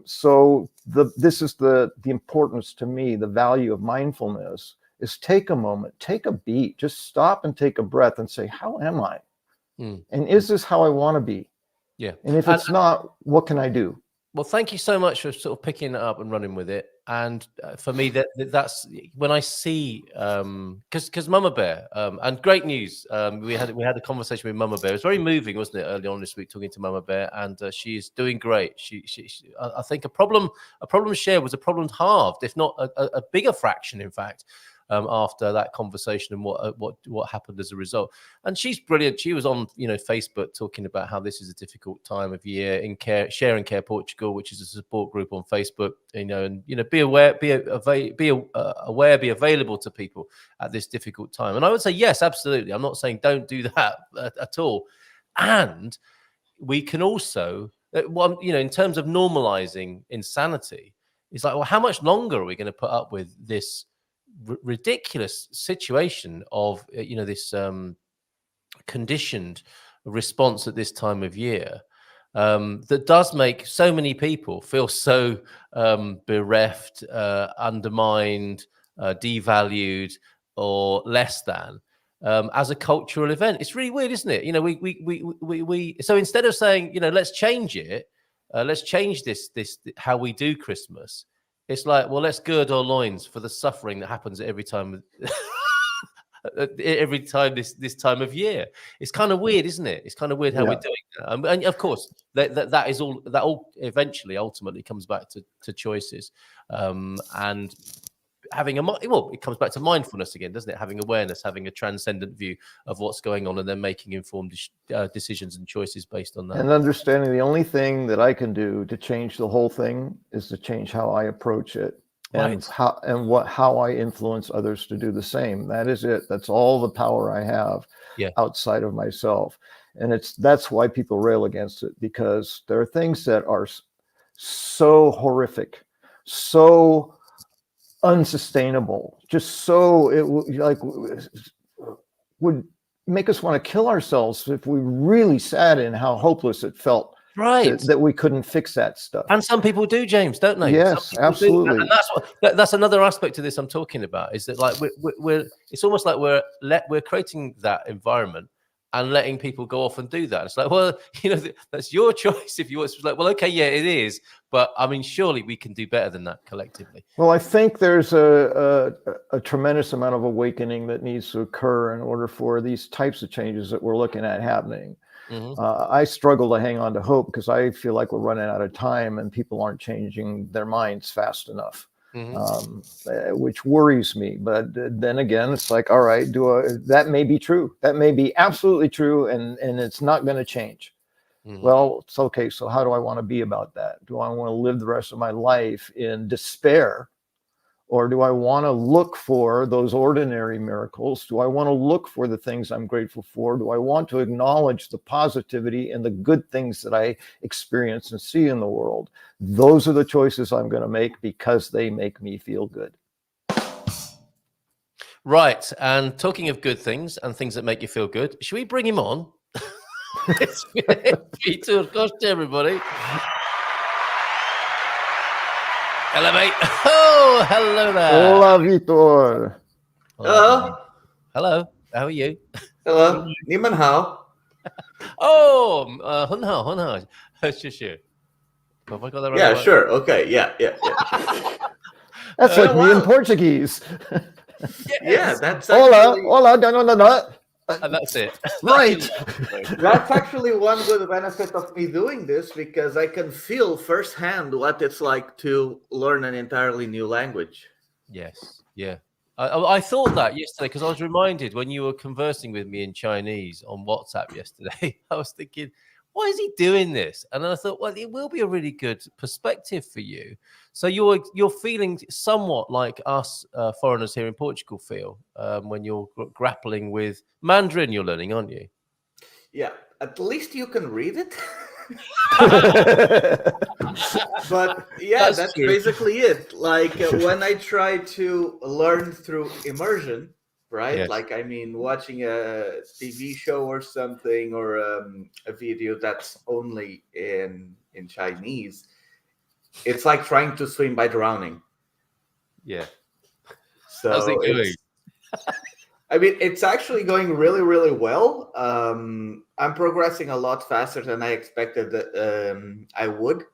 So this is the importance to me, the value of mindfulness, is take a moment, take a beat, just stop and take a breath and say, how am I? And is this how I want to be? Yeah. And if it's not, what can I do? Well, thank you so much for sort of picking it up and running with it. And for me, that's when I see, because Mama Bear, and great news. We had a conversation with Mama Bear. It was very moving, wasn't it, early on this week, talking to Mama Bear, and she is doing great. She I think a problem shared was a problem halved, if not a bigger fraction, in fact. After that conversation and what happened as a result. And she's brilliant. She was on Facebook talking about how this is a difficult time of year in Sharing Care Portugal, which is a support group on Facebook. Be aware, be available to people at this difficult time. And I would say yes, absolutely. I'm not saying don't do that at all. And we can also, in terms of normalizing insanity, it's like, well, how much longer are we going to put up with this ridiculous situation of this conditioned response at this time of year that does make so many people feel so bereft, undermined, devalued, or less than as a cultural event. It's really weird, isn't it? You know, we so instead of saying, you know, let's change it, let's change this how we do Christmas. It's like, well, let's gird our loins for the suffering that happens every time. Every time this time of year. It's kind of weird, isn't it? It's kind of weird how we're doing that. And of course, that is all, that all eventually ultimately comes back to choices, and having it comes back to mindfulness again, doesn't it? Having awareness, having a transcendent view of what's going on, and then making informed decisions and choices based on that. And understanding the only thing that I can do to change the whole thing is to change how I approach it. And how I influence others to do the same. That is it. That's all the power I have outside of myself. And that's why people rail against it, because there are things that are so horrific, so unsustainable, just so it would make us want to kill ourselves if we really sat in how hopeless it felt. Right, that we couldn't fix that stuff. And some people do, James, don't they? Yes, absolutely. And that's another aspect of this I'm talking about, is that like we're it's almost like we're creating that environment and letting people go off and do that. It's like, well, you know, that's your choice. If you want, it's like, well, okay, yeah, it is, but I mean, surely we can do better than that collectively. Well, I think there's a tremendous amount of awakening that needs to occur in order for these types of changes that we're looking at happening. Mm-hmm. I struggle to hang on to hope because I feel like we're running out of time and people aren't changing their minds fast enough, which worries me. But then again, it's like, all right, that may be true. That may be absolutely true, and it's not going to change. Mm-hmm. Well, it's okay. So how do I want to be about that? Do I want to live the rest of my life in despair? Or do I want to look for those ordinary miracles? Do I want to look for the things I'm grateful for? Do I want to acknowledge the positivity and the good things that I experience and see in the world? Those are the choices I'm going to make because they make me feel good. Right. And talking of good things and things that make you feel good, should we bring him on? It's 3, 2, of course, everybody. Hello, mate. Oh, hello there. Hola, Vitor. Hello. Hello. How are you? Hello. 你们好. Oh, 很好,很好. Have I got that right? Yeah, sure. Okay. Yeah. That's like me in Portuguese. Yeah, that's actually... Hola, no. And that's it. Right. That's actually one good benefit of me doing this, because I can feel firsthand what it's like to learn an entirely new language. Yes. Yeah. I thought that yesterday because I was reminded when you were conversing with me in Chinese on WhatsApp yesterday. I was thinking, why is he doing this? And I thought, well, it will be a really good perspective for you. So you're feeling somewhat like us foreigners here in Portugal feel when you're grappling with Mandarin you're learning, aren't you? Yeah, at least you can read it. But yeah, that's basically it. Like when I try to learn through immersion, right? Yes. Like, I mean, watching a TV show or something, or a video that's only in Chinese, it's like trying to swim by drowning. Yeah. So how's it going? I mean, it's actually going really, really well. I'm progressing a lot faster than I expected that I would.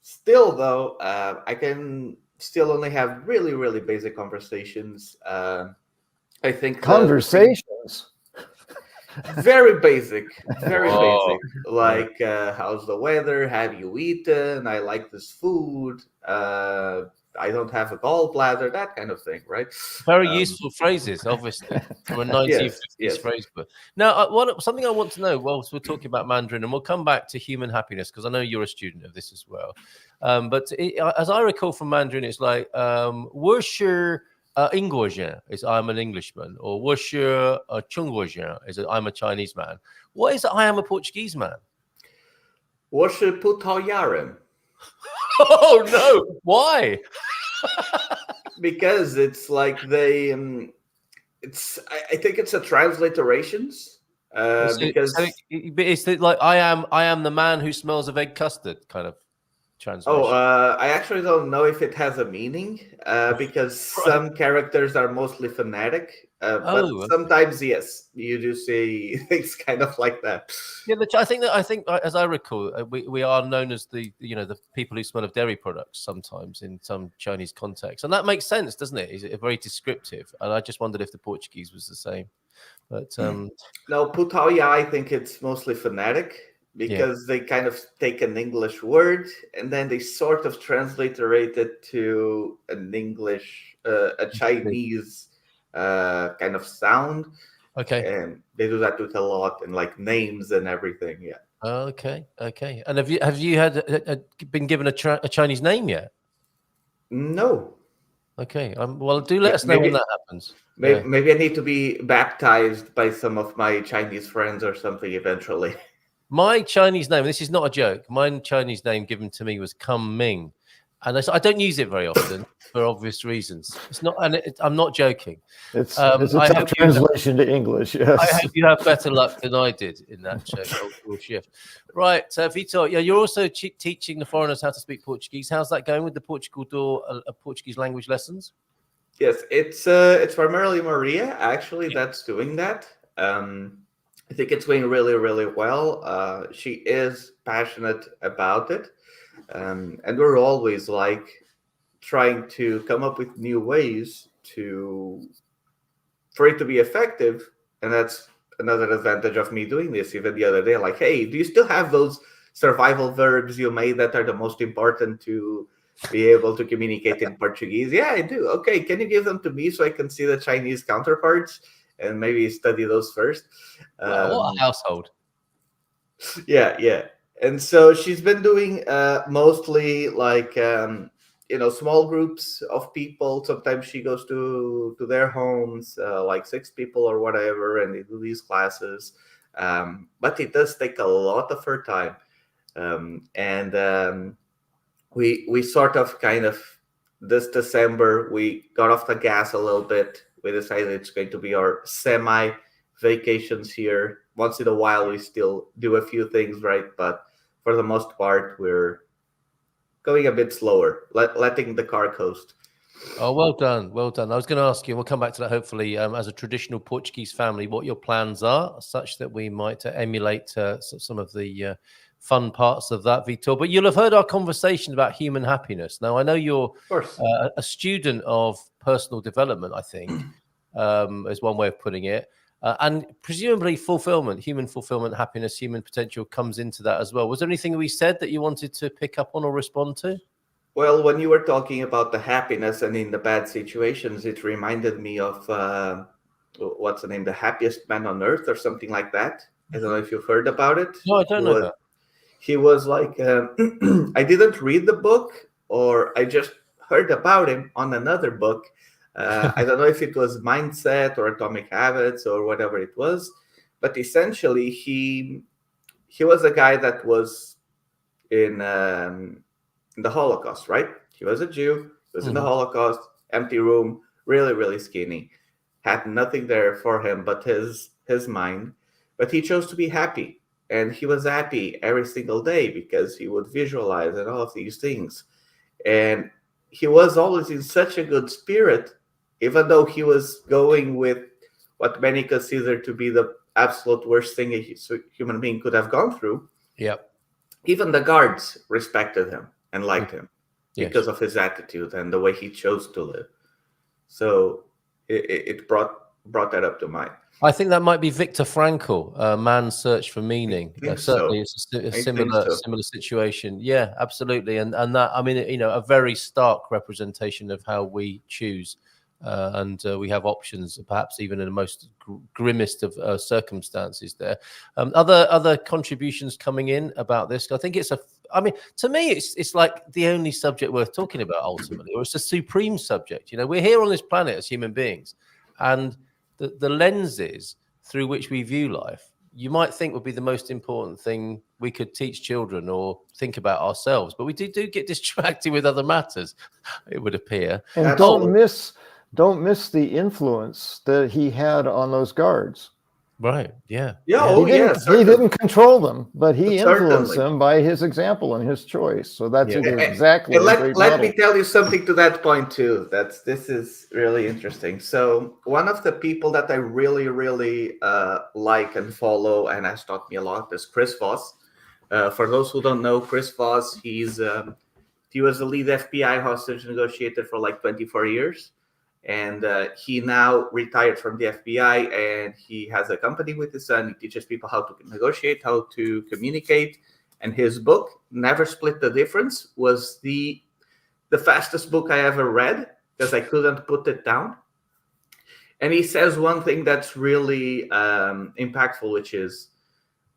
Still, though, I can still only have really, really basic conversations. I think conversations. Very basic, very basic. Like, how's the weather? Have you eaten? I like this food. I don't have a gallbladder, that kind of thing, right? Very useful phrases, obviously, from a 1950s phrase book. Now, something I want to know, whilst we're talking about Mandarin, and we'll come back to human happiness, because I know you're a student of this as well. But as I recall from Mandarin, it's like, 我是 English is I'm an Englishman, or 我是中国人 is I'm a Chinese man. What is I am a Portuguese man? 我是葡萄牙人. Oh no! Why? Because it's like they, I think it's a transliterations. Because it's like I am the man who smells of egg custard, kind of translation? I actually don't know if it has a meaning because some characters are mostly phonetic, but sometimes yes, you do see things kind of like that. Yeah, I think as I recall, we are known as the people who smell of dairy products sometimes in some Chinese context, and that makes sense, doesn't it? It's very descriptive, and I just wondered if the Portuguese was the same. But no, putaia, I think it's mostly phonetic because they kind of take an English word and then they sort of transliterate it to an English, a Chinese kind of sound. Okay. And they do that with a lot and like names and everything. Yeah. Okay. And have you been given a Chinese name yet? No. Okay. Well, do let us know when that happens. Maybe I need to be baptized by some of my Chinese friends or something eventually. My Chinese name, this is not a joke, my Chinese name given to me was Kum Ming. And I don't use it very often for obvious reasons. It's not, and I'm not joking. It's a tough translation to English. Yes. I hope you have better luck than I did in that cultural shift. Right, Vitor, you're also teaching the foreigners how to speak Portuguese. How's that going with the Portugal Door Portuguese language lessons? Yes, it's primarily Maria actually that's doing that. I think it's going really, really well. She is passionate about it. And we're always like trying to come up with new ways for it to be effective. And that's another advantage of me doing this. Even the other day, like, hey, do you still have those survival verbs you made that are the most important to be able to communicate in Portuguese? Yeah, I do. Okay, can you give them to me so I can see the Chinese counterparts and maybe study those first? What a household. Yeah. And so she's been doing mostly like, small groups of people. Sometimes she goes to their homes, like 6 people or whatever, and they do these classes. But it does take a lot of her time. We sort of kind of, this December, we got off the gas a little bit. We decided it's going to be our semi-vacations here. Once in a while, we still do a few things, right? But for the most part, we're going a bit slower, letting the car coast. Oh, well done. I was going to ask you, we'll come back to that hopefully, as a traditional Portuguese family, what your plans are, such that we might emulate some of the fun parts of that, Vitor. But you'll have heard our conversation about human happiness. Now, I know you're a student of personal development, I think, is one way of putting it. And presumably human fulfillment, happiness, human potential comes into that as well. Was there anything we said that you wanted to pick up on or respond to? Well, when you were talking about the happiness and in the bad situations, it reminded me of, what's the name? The Happiest Man on Earth or something like that. I don't know if you've heard about it. No, I don't know that. He was like, I didn't read the book, or I just heard about him on another book. I don't know if it was Mindset or Atomic Habits or whatever it was, but essentially he was a guy that was in the Holocaust, right? He was a Jew, he was in the Holocaust, empty room, really, really skinny, had nothing there for him but his mind, but he chose to be happy, and he was happy every single day because he would visualize and all of these things, and he was always in such a good spirit. Even though he was going with what many consider to be the absolute worst thing a human being could have gone through, even the guards respected him and liked him because of his attitude and the way he chose to live. So it brought that up to mind. I think that might be Viktor Frankl, Man's Search for Meaning. Certainly, it's a similar situation. Yeah, absolutely, and that, I mean, a very stark representation of how we choose. And we have options, perhaps even in the most grimmest of circumstances there. Other contributions coming in about this? I think to me, it's like the only subject worth talking about ultimately, or it's a supreme subject. We're here on this planet as human beings, and the lenses through which we view life, you might think would be the most important thing we could teach children or think about ourselves. But we do get distracted with other matters, it would appear. And don't miss the influence that he had on those guards. Right. Yeah. Yeah. He Oh, didn't, yeah. he Certainly. didn't control them, but he influenced Certainly. them by his example and his choice. So that's Yeah. exactly And a great let model. me tell you something to that point too. This is really interesting. So one of the people that I really, really like and follow and has taught me a lot is Chris Voss. For those who don't know, Chris Voss, he was the lead FBI hostage negotiator for like 24 years. And he now retired from the FBI, and he has a company with his son. He teaches people how to negotiate, how to communicate. And his book, Never Split the Difference, was the fastest book I ever read because I couldn't put it down. And he says one thing that's really impactful, which is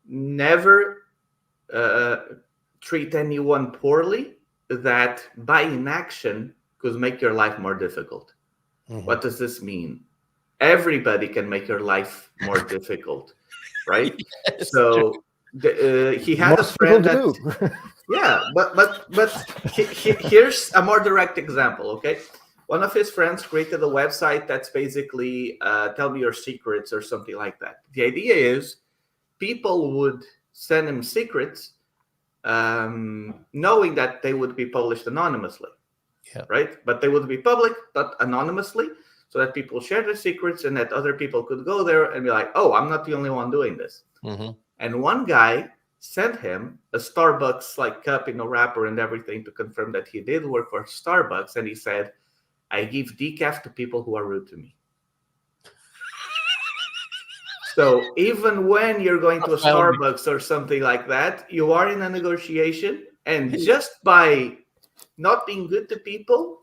never treat anyone poorly that by inaction could make your life more difficult. Mm-hmm. What does this mean? Everybody can make your life more difficult, right? Yes, so he had Most a friend people that do. Yeah, but here's a more direct example, okay? One of his friends created a website that's basically tell me your secrets or something like that. The idea is people would send him secrets knowing that they would be published anonymously. Yeah. Right? But they would be public, but anonymously, so that people share their secrets and that other people could go there and be like, oh, I'm not the only one doing this. Mm-hmm. And one guy sent him a Starbucks like cup in a wrapper and everything to confirm that he did work for Starbucks. And he said, I give decaf to people who are rude to me. So even when you're going to a Starbucks or something like that, you are in a negotiation, and just by not being good to people,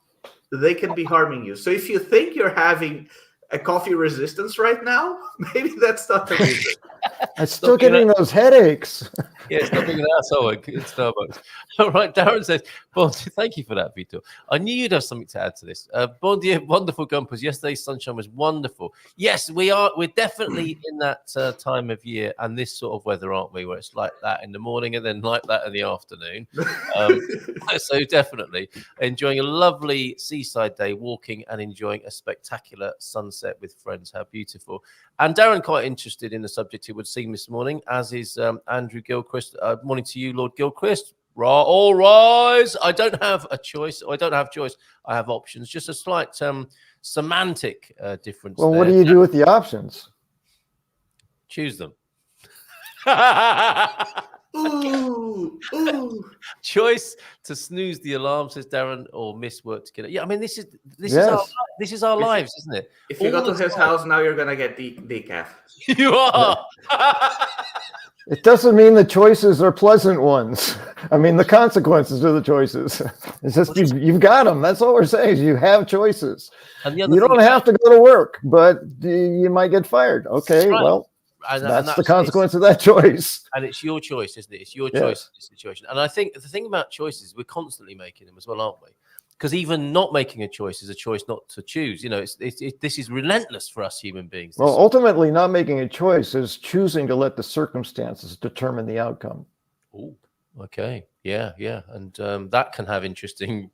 they can be harming you. So if you think you're having a coffee resistance right now, maybe that's not the reason. I'm still getting those headaches. Yeah, stop being an asshole at Starbucks. All right, Darren says, bon, thank you for that, Vito. I knew you'd have something to add to this. Bon dia, wonderful gumpers. Yesterday's sunshine was wonderful. Yes, we're definitely in that time of year and this sort of weather, aren't we, where it's like that in the morning and then like that in the afternoon. So definitely enjoying a lovely seaside day, walking and enjoying a spectacular sunset with friends. How beautiful. And Darren, quite interested in the subject he would see this morning, as is Andrew Gilchrist. Morning to you, Lord Gilchrist. All rise. I don't have a choice. I don't have choice. I have options. Just a slight semantic difference. Well, there. what do you do with the options? Choose them. Ooh. Choice to snooze the alarm, says Darren, or miss work together. Yeah, I mean this is our lives, isn't it? If you go to his house now, you're gonna get decaf. You are. It doesn't mean the choices are pleasant ones. I mean, the consequences are the choices. It's just you've got them. That's all we're saying. Is you have choices. And you don't have to go to work, but you might get fired. Okay, right. Well, that's the consequence of that choice. And it's your choice, isn't it? It's your choice in this situation. And I think the thing about choices, we're constantly making them as well, aren't we? Because even not making a choice is a choice not to choose. You know, this is relentless for us human beings. Well, ultimately, not making a choice is choosing to let the circumstances determine the outcome. Oh, okay. Yeah. And that can have interesting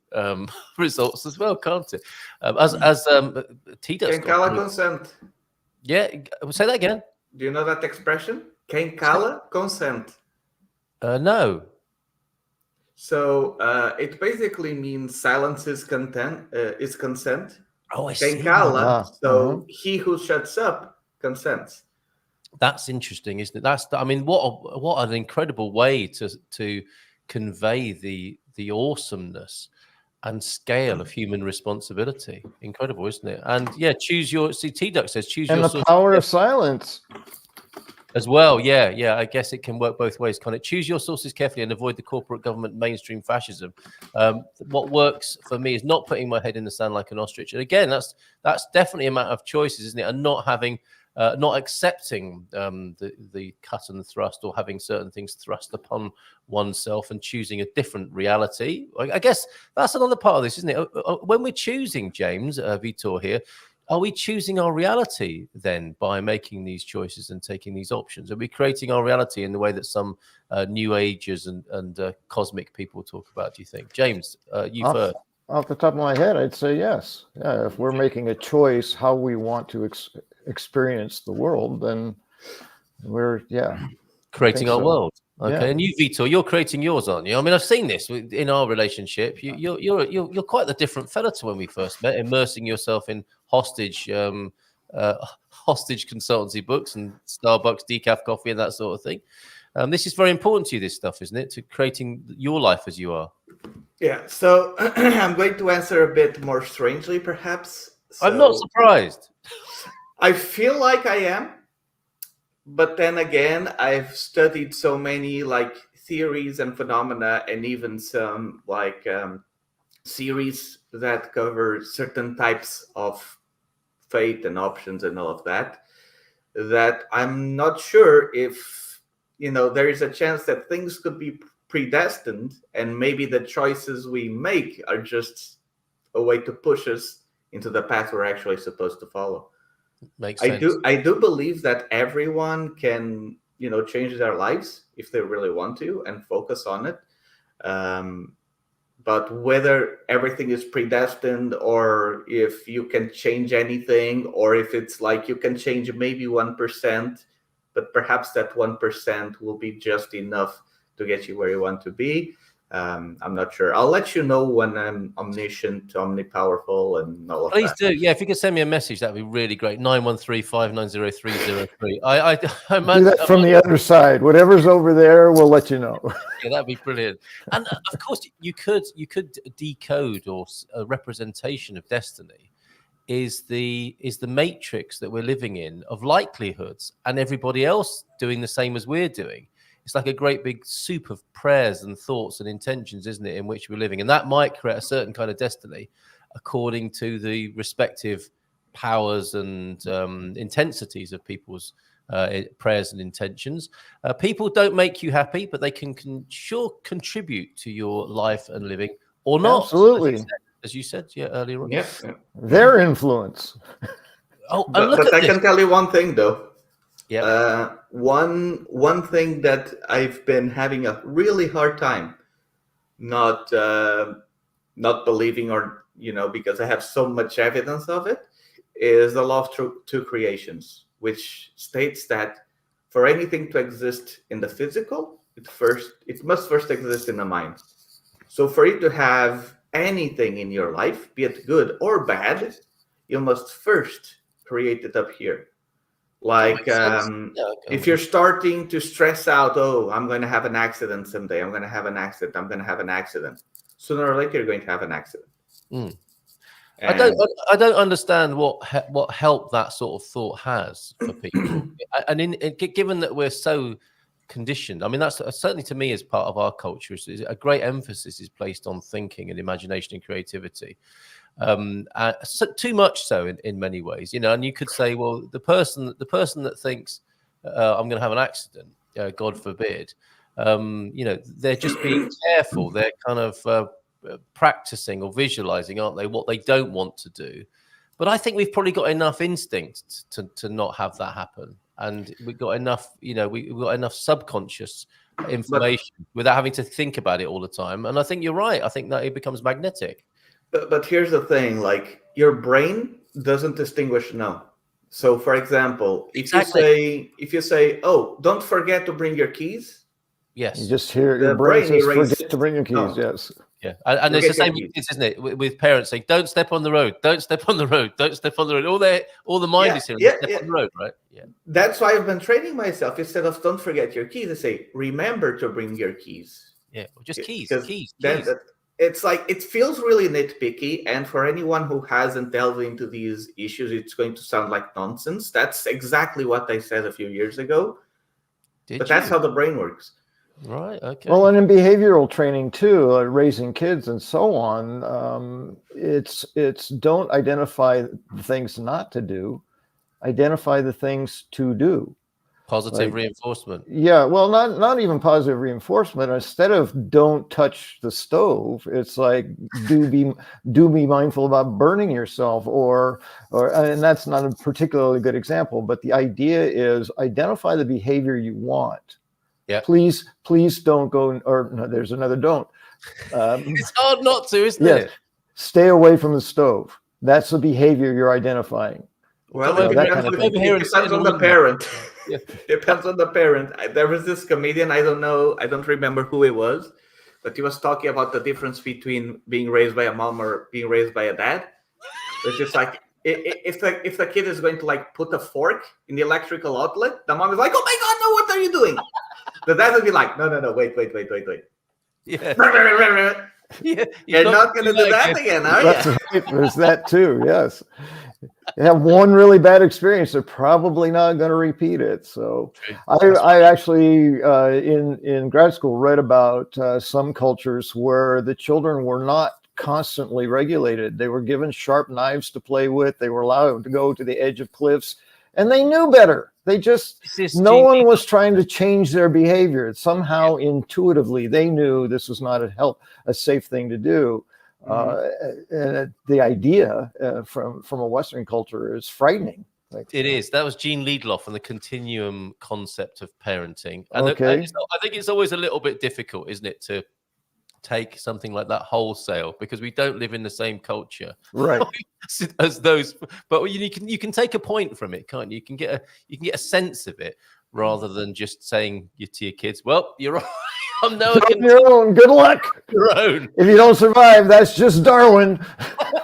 results as well, can't it? As Tito's Quem cala consent. Yeah, say that again. Do you know that expression? Quem cala consent. No. So it basically means silence is consent. Oh, I see. So he who shuts up consents. That's interesting, isn't it? I mean, what an incredible way to convey the awesomeness and scale of human responsibility. Incredible, isn't it? And yeah, T-Duck says choose and your the power of silence. As well, yeah. I guess it can work both ways, can't it? Choose your sources carefully and avoid the corporate government mainstream fascism. What works for me is not putting my head in the sand like an ostrich. And again, that's definitely a matter of choices, isn't it? And not accepting the cut and the thrust, or having certain things thrust upon oneself and choosing a different reality. I guess that's another part of this, isn't it? When we're choosing, James, Vitor here, are we choosing our reality then by making these choices and taking these options? Are we creating our reality in the way that some New Agers and cosmic people talk about, do you think? James, you first. Off the top of my head, I'd say yes. Yeah, if we're making a choice how we want to experience the world, then We're creating our so. world. Okay, Yeah. and you, Vitor, you're creating yours, aren't you? I mean, I've seen this in our relationship. You're quite the different fella to when we first met, immersing yourself in hostage consultancy books and Starbucks decaf coffee and that sort of thing. This is very important to you, this stuff, isn't it? To creating your life as you are. Yeah. So I'm going to answer a bit more strangely, perhaps. I'm not surprised. I feel like I am. But then again, I've studied so many like theories and phenomena, and even some like series that cover certain types of fate and options and all of that, that I'm not sure if, there is a chance that things could be predestined, and maybe the choices we make are just a way to push us into the path we're actually supposed to follow. Makes sense. I do believe that everyone can, change their lives if they really want to and focus on it. But whether everything is predestined, or if you can change anything, or if it's like you can change maybe 1%, but perhaps that 1% will be just enough to get you where you want to be. I'm not sure. I'll let you know when I'm omniscient, omnipowerful, and all of that. Please do. Yeah, if you could send me a message, that'd be really great. 913-590-303. I do that from the other side. Whatever's over there, we'll let you know. Yeah, that'd be brilliant. And of course, you could decode, or a representation of destiny is the matrix that we're living in of likelihoods, and everybody else doing the same as we're doing. It's like a great big soup of prayers and thoughts and intentions, isn't it, in which we're living? And that might create a certain kind of destiny according to the respective powers and intensities of people's prayers and intentions. People don't make you happy, but they can sure contribute to your life and living, or not. Absolutely. As you said earlier on. Yeah. Their influence. Oh, but I can tell you one thing, though. Yeah. One thing that I've been having a really hard time not believing, or because I have so much evidence of it, is the law of two creations, which states that for anything to exist in the physical, it must first exist in the mind. So for you to have anything in your life, be it good or bad, you must first create it up here. Like if you're starting to stress out, I'm going to have an accident someday. I'm going to have an accident. I'm going to have an accident. Sooner or later, you're going to have an accident. I don't understand what help that sort of thought has for people. And given that we're so conditioned, I mean, that's certainly to me as part of our culture. Is a great emphasis is placed on thinking and imagination and creativity. So too much so in many ways, and you could say, well, the person that thinks I'm going to have an accident, God forbid, they're just being careful. They're kind of practicing or visualizing, aren't they, what they don't want to do. But I think we've probably got enough instinct to not have that happen, and we've got enough, we've got enough subconscious information without having to think about it all the time. And I think you're right. I think that it becomes magnetic. But here's the thing, like your brain doesn't distinguish no. So for example, if you say, oh, don't forget to bring your keys. Yes. You just hear your brain says, forget to bring your keys. No. Yes. Yeah. And it's the same with kids, isn't it? With parents saying, don't step on the road, don't step on the road, don't step on the road. All the mind is here. Step on the road, right? Yeah. That's why I've been training myself. Instead of don't forget your keys, I say, remember to bring your keys. Yeah. Well, just keys. It's like, it feels really nitpicky. And for anyone who hasn't delved into these issues, it's going to sound like nonsense. That's exactly what I said a few years ago. That's how the brain works. Right. Okay. Well, and in behavioral training too, raising kids and so on, it's don't identify the things not to do, identify the things to do. Positive reinforcement. Yeah, well, not even positive reinforcement. Instead of don't touch the stove, it's like do be mindful about burning yourself, or and that's not a particularly good example, but the idea is identify the behavior you want. Yeah. Please don't go, or no, there's another don't. It's hard not to, isn't it? Stay away from the stove. That's the behavior you're identifying. Well, Come it over, depends, come on, over here and it sit depends in on the the window. parent. Yeah. Depends on the parent. There was this comedian, I don't know, I don't remember who it was, but he was talking about the difference between being raised by a mom or being raised by a dad. It's just like if the kid is going to like put a fork in the electrical outlet, the mom is like, "Oh my God, no! What are you doing?" The dad would be like, "No, wait." Yeah. Yeah. You're not going to do that again, are That's you? right. There's that too. Yes. You have one really bad experience, they're probably not going to repeat it. So I actually in grad school read about some cultures where the children were not constantly regulated. They were given sharp knives to play with. They were allowed to go to the edge of cliffs, and they knew better. They just, no one was trying to change their behavior. Somehow intuitively they knew this was not a safe thing to do. And the idea from a Western culture is frightening. It is. That was Gene Liedloff and the continuum concept of parenting. And Okay. I think it's always a little bit difficult, isn't it, to take something like that wholesale, because we don't live in the same culture, right, as those. But you can take a point from it, can't you? You can get a sense of it, rather than just saying to your kids, "Well, you're on your own. Good luck. Your own. If you don't survive, that's just Darwin."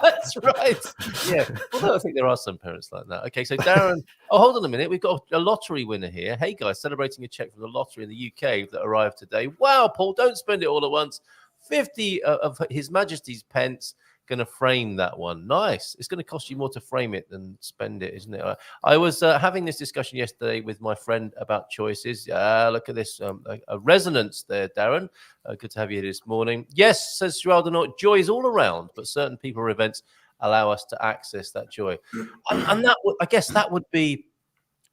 That's right. Yeah. Although I think there are some parents like that. Okay, so Darren, hold on a minute. We've got a lottery winner here. Hey guys, celebrating a check from the lottery in the UK that arrived today. Wow, Paul, don't spend it all at once. 50 of His Majesty's pence. Going to frame that one. Nice. It's going to cost you more to frame it than spend it, isn't it? I was having this discussion yesterday with my friend about choices. Look at this, a resonance there, Darren. Good to have you here this morning. Yes, says Gerald, joy is all around, but certain people or events allow us to access that joy. And that I guess that would be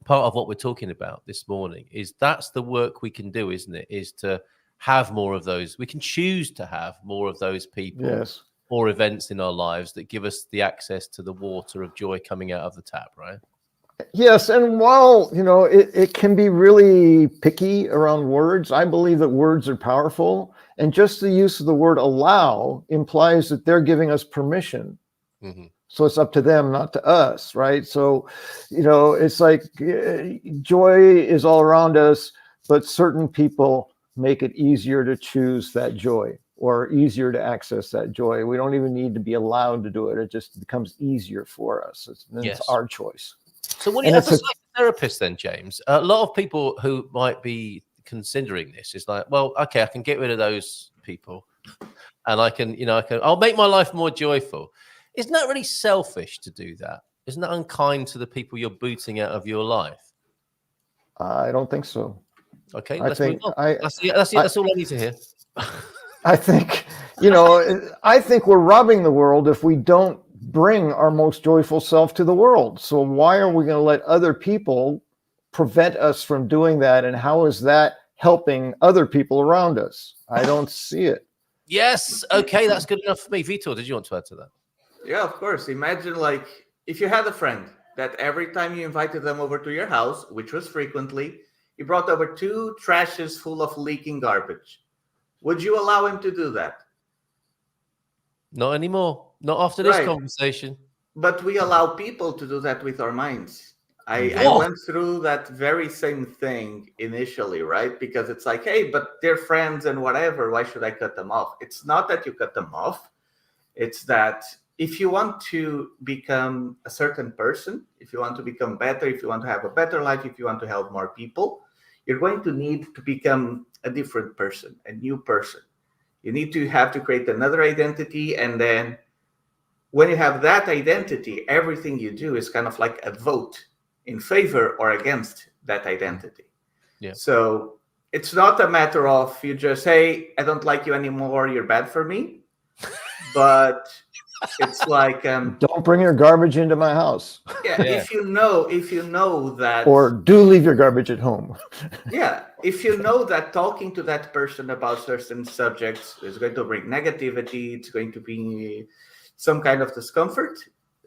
part of what we're talking about this morning. Is that's the work we can do, isn't it? Is to have more of those. We can choose to have more of those people. Yes. Or events in our lives that give us the access to the water of joy coming out of the tap, right? Yes, and while it can be really picky around words, I believe that words are powerful, and just the use of the word allow implies that they're giving us permission. Mm-hmm. So it's up to them, not to us, right? So it's like joy is all around us, but certain people make it easier to choose that joy, or easier to access that joy. We don't even need to be allowed to do it. It just becomes easier for us. It's our choice. So what do you, as a psychotherapist then, James, a lot of people who might be considering this is like, well, okay, I can get rid of those people and I'll make my life more joyful. Isn't that really selfish to do that? Isn't that unkind to the people you're booting out of your life? I don't think so. Okay, let's move on. That's all I need to hear. I think, I think we're robbing the world if we don't bring our most joyful self to the world. So why are we going to let other people prevent us from doing that? And how is that helping other people around us? I don't see it. Yes. Okay. That's good enough for me. Vitor, did you want to add to that? Yeah, of course. Imagine like if you had a friend that every time you invited them over to your house, which was frequently, you brought over 2 trashes full of leaking garbage. Would you allow him to do that? Not anymore. Not after this conversation. But we allow people to do that with our minds. I went through that very same thing initially, right? Because it's like, hey, but they're friends and whatever. Why should I cut them off? It's not that you cut them off. It's that if you want to become a certain person, if you want to become better, if you want to have a better life, if you want to help more people, you're going to need to become a different person, a new person. You need to have to create another identity. And then when you have that identity, everything you do is kind of like a vote in favor or against that identity. Yeah. So it's not a matter of you just, hey, I don't like you anymore, you're bad for me. But it's like don't bring your garbage into my house. Yeah, if you know that, or do leave your garbage at home. Yeah, if you know that talking to that person about certain subjects is going to bring negativity, it's going to be some kind of discomfort,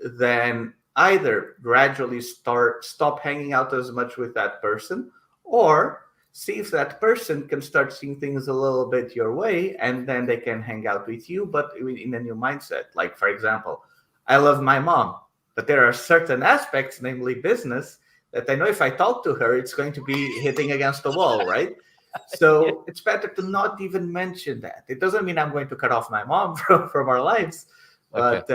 then either gradually stop hanging out as much with that person, or see if that person can start seeing things a little bit your way, and then they can hang out with you, but in a new mindset. Like, for example, I love my mom. But there are certain aspects, namely business, that I know if I talk to her, it's going to be hitting against the wall, right? So it's better to not even mention that. It doesn't mean I'm going to cut off my mom from our lives, but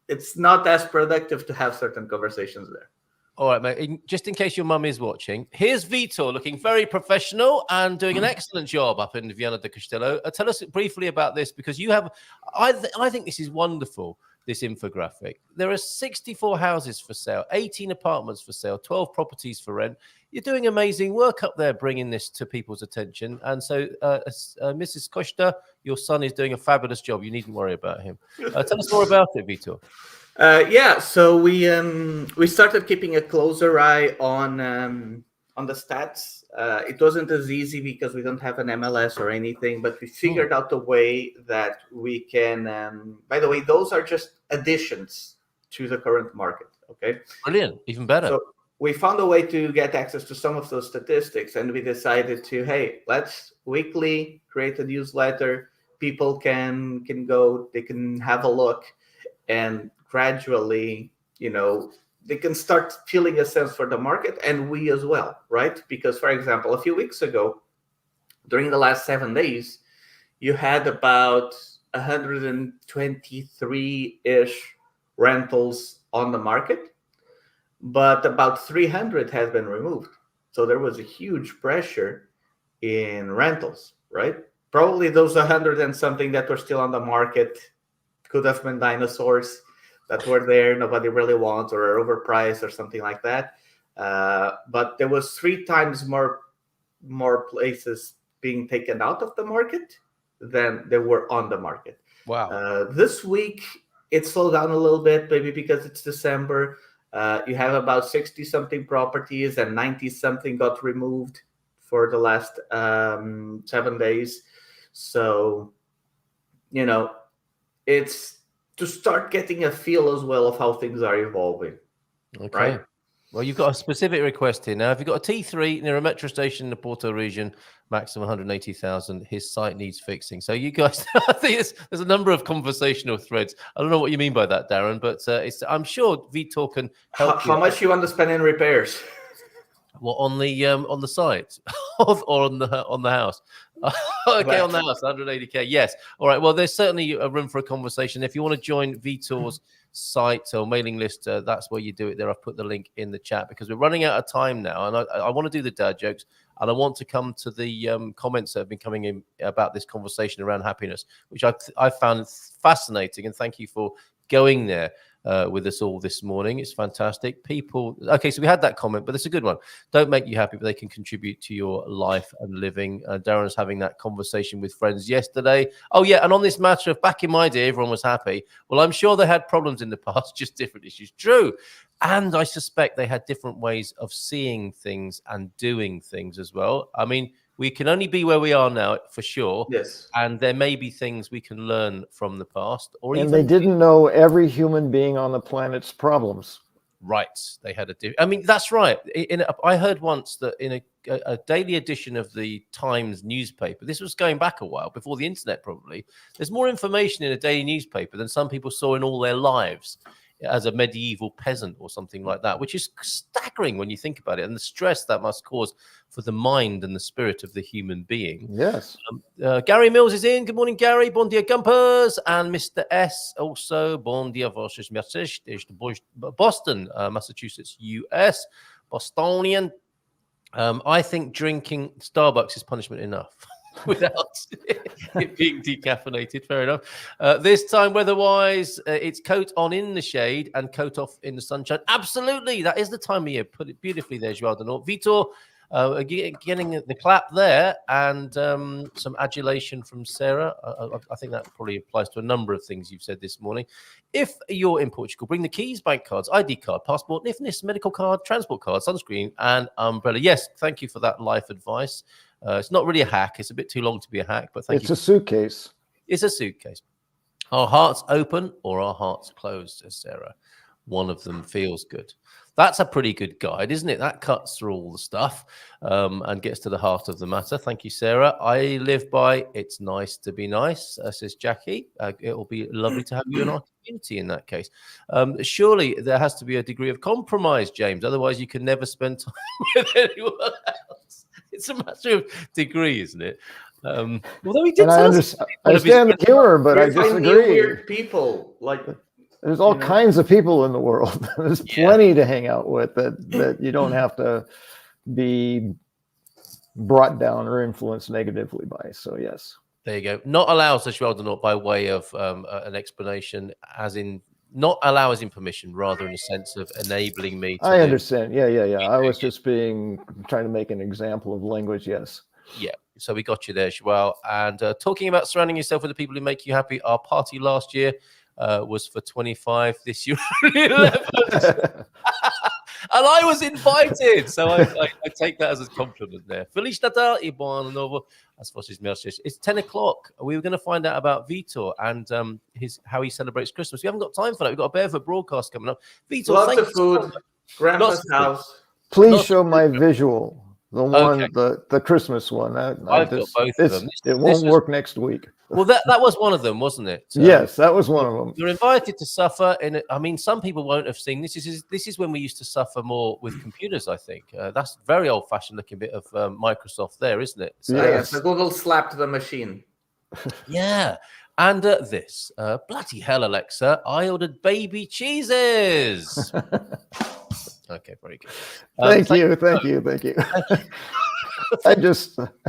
it's not as productive to have certain conversations there. All right, mate. Just in case your mum is watching, here's Vitor looking very professional and doing an excellent job up in Viana do Castelo. Tell us briefly about this, because you have, I think this is wonderful, this infographic. There are 64 houses for sale, 18 apartments for sale, 12 properties for rent. You're doing amazing work up there, bringing this to people's attention. And so, Mrs. Costa, your son is doing a fabulous job. You needn't worry about him. Tell us more about it, Vitor. So we started keeping a closer eye on the stats. It wasn't as easy because we don't have an MLS or anything, but we figured out a way that we can. By the way, those are just additions to the current market. Okay, brilliant, even better. So we found a way to get access to some of those statistics, and we decided to, hey, let's weekly create a newsletter. People can go, they can have a look, and gradually, they can start feeling a sense for the market, and we as well, right? Because, for example, a few weeks ago, during the last 7 days, you had about 123-ish rentals on the market, but about 300 has been removed. So there was a huge pressure in rentals, right? Probably those 100 and something that were still on the market could have been dinosaurs that were there, nobody really wants, or are overpriced or something like that. But there was 3 times more places being taken out of the market than there were on the market. Wow. This week, it slowed down a little bit, maybe because it's December. You have about 60-something properties, and 90-something got removed for the last 7 days. So, it's to start getting a feel as well of how things are evolving. Okay. Right? Well, you've got a specific request here. Now, if you've got a T3 near a metro station in the Porto region, maximum 180,000, his site needs fixing. So you guys, I think there's a number of conversational threads. I don't know what you mean by that, Darren, but I'm sure Vitor can help you. How much you want to spend in repairs? Well, on the site or on the house? Okay, on the house, 180K. Yes. All right. Well, there's certainly a room for a conversation. If you want to join Vitor's site or mailing list, that's where you do it there. I've put the link in the chat because we're running out of time now, and I want to do the dad jokes, and I want to come to the comments that have been coming in about this conversation around happiness, which I found fascinating, and thank you for going there with us all this morning. It's fantastic. People, okay, so we had that comment, but it's a good one. Don't make you happy, but they can contribute to your life and living. Darren's having that conversation with friends yesterday. Oh, yeah, and on this matter of back in my day, everyone was happy. Well, I'm sure they had problems in the past, just different issues. True. And I suspect they had different ways of seeing things and doing things as well. I mean, we can only be where we are now, for sure. Yes. And there may be things we can learn from the past. And they didn't know every human being on the planet's problems. Right. They had I mean, that's right. I heard once that in a daily edition of the Times newspaper, this was going back a while, before the internet probably, there's more information in a daily newspaper than some people saw in all their lives as a medieval peasant or something like that, which is staggering when you think about it, and the stress that must cause for the mind and the spirit of the human being. Yes. Gary Mills is in. Good morning, Gary. Bon dia, Gumpers. And Mr. S also. Bon dia, vossos message. Boston, Massachusetts, US. Bostonian. I think drinking Starbucks is punishment enough. Without it being decaffeinated. Fair enough. This time, weather-wise, it's coat on in the shade and coat off in the sunshine. Absolutely. That is the time of year. Put it beautifully there, Joao de Nort. Vitor, getting the clap there, and some adulation from Sarah. I think that probably applies to a number of things you've said this morning. If you're in Portugal, bring the keys, bank cards, ID card, passport, NIFNIS, medical card, transport card, sunscreen, and umbrella. Yes, thank you for that life advice. It's not really a hack. It's a bit too long to be a hack, but thank you. It's a suitcase. It's a suitcase. Our hearts open or our hearts closed, says Sarah. one of them feels good. That's a pretty good guide, isn't it? That cuts through all the stuff and gets to the heart of the matter. Thank you, Sarah. I live by it's nice to be nice, says Jackie. It'll be lovely to have you in our community in that case. Surely there has to be a degree of compromise, James. Otherwise, you can never spend time with anyone else. It's a matter of degree, isn't it? Although he did I understand the humor, but I disagree. Weird people like. There's all kinds of people in the world. There's plenty to hang out with that you don't have to be brought down or influenced negatively by. So yes. There you go. Not allow, says Sheldon, by way of an explanation, as in not allow as in permission, rather in a sense of enabling me to understand. Yeah. I was just trying to make an example of language. Yes. Yeah. So we got you there, Joelle. And talking about surrounding yourself with the people who make you happy, our party last year was for 25, this year 11. And I was invited, so I take that as a compliment there. Feliz Natal e bom ano novo. It's 10 o'clock. We were going to find out about Vitor and how he celebrates Christmas. We haven't got time for that. We've got a barefoot broadcast coming up. Vitor, lots of food, Grandpa's house. Please show my visual. The one, the Christmas one. I've got both of them. It won't work next week. Well, that was one of them, wasn't it? Yes, that was one of them. You're invited to suffer in it. I mean, some people won't have seen this. This is when we used to suffer more with computers, I think. That's very old-fashioned looking bit of Microsoft there, isn't it? So, yes, the Google slapped the machine. Yeah. And this. Bloody hell, Alexa. I ordered baby cheeses. Okay, very good. Thank you.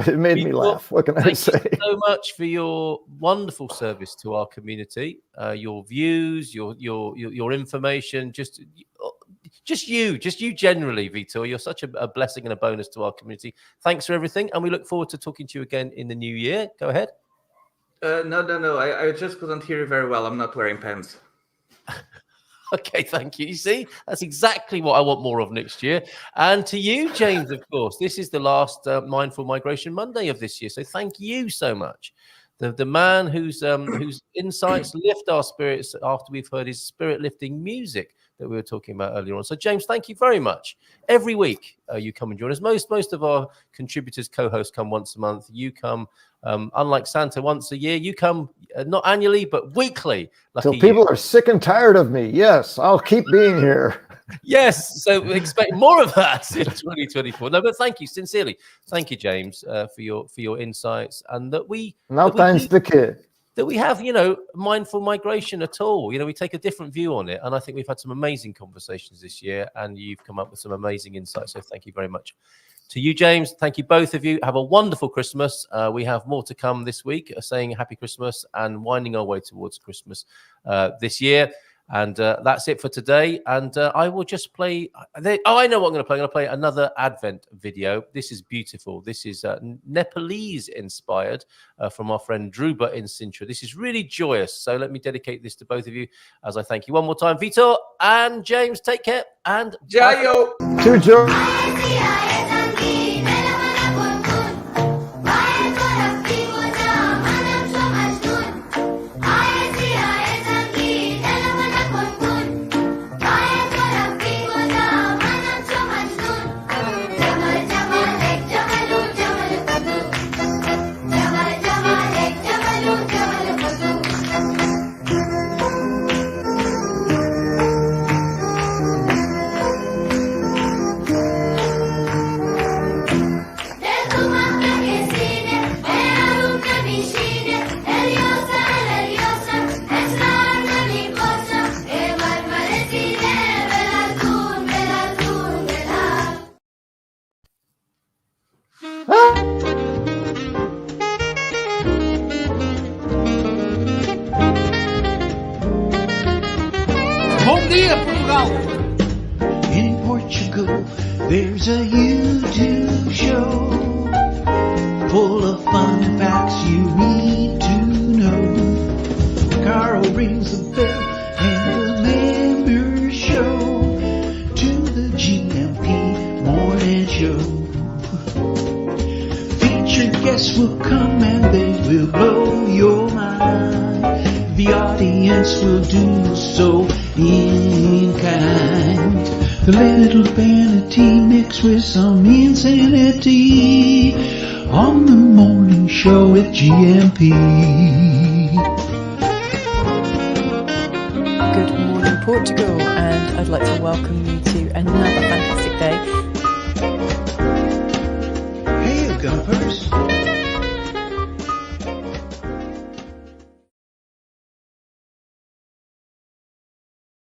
It made me laugh. What can I say? Thank you so much for your wonderful service to our community, your views, your information, just you generally, Vitor. You're such a blessing and a bonus to our community. Thanks for everything, and we look forward to talking to you again in the new year. Go ahead. No. I just couldn't hear you very well. I'm not wearing pants. Okay, thank you. You see, that's exactly what I want more of next year. And to you, James, of course, this is the last Mindful Migration Monday of this year. So thank you so much. The man whose insights lift our spirits after we've heard his spirit-lifting music that we were talking about earlier on. So, James, thank you very much. Every week you come and join us. Most of our contributors, co-hosts come once a month. You come, unlike Santa, once a year. You come not annually, but weekly. So people are sick and tired of me. Yes, I'll keep being here. Yes, so expect more of that in 2024. No, but thank you sincerely. Thank you, James, for your insights, and that we that we have, mindful migration at all. We take a different view on it, and I think we've had some amazing conversations this year, and you've come up with some amazing insights. So thank you very much to you, James. Thank you, both of you. Have a wonderful Christmas. We have more to come this week, saying Happy Christmas and winding our way towards Christmas this year. And that's it for today. And I will just play. I know what I'm going to play. I'm going to play another Advent video. This is beautiful. This is Nepalese inspired from our friend Druba in Sintra. This is really joyous. So let me dedicate this to both of you as I thank you one more time. Vitor and James, take care. And Jayo. To Joe. Bom dia, Portugal! In Portugal, there's a YouTube show full of fun facts you need to know. Carl rings the bell and the members show to the GMP morning show. Featured guests will come and they will blow your mind. The audience will do so in kind. The little vanity mixed with some insanity on the morning show with GMP. Good morning, Portugal, and I'd like to welcome you to another fantastic day. Hey, Gumpers.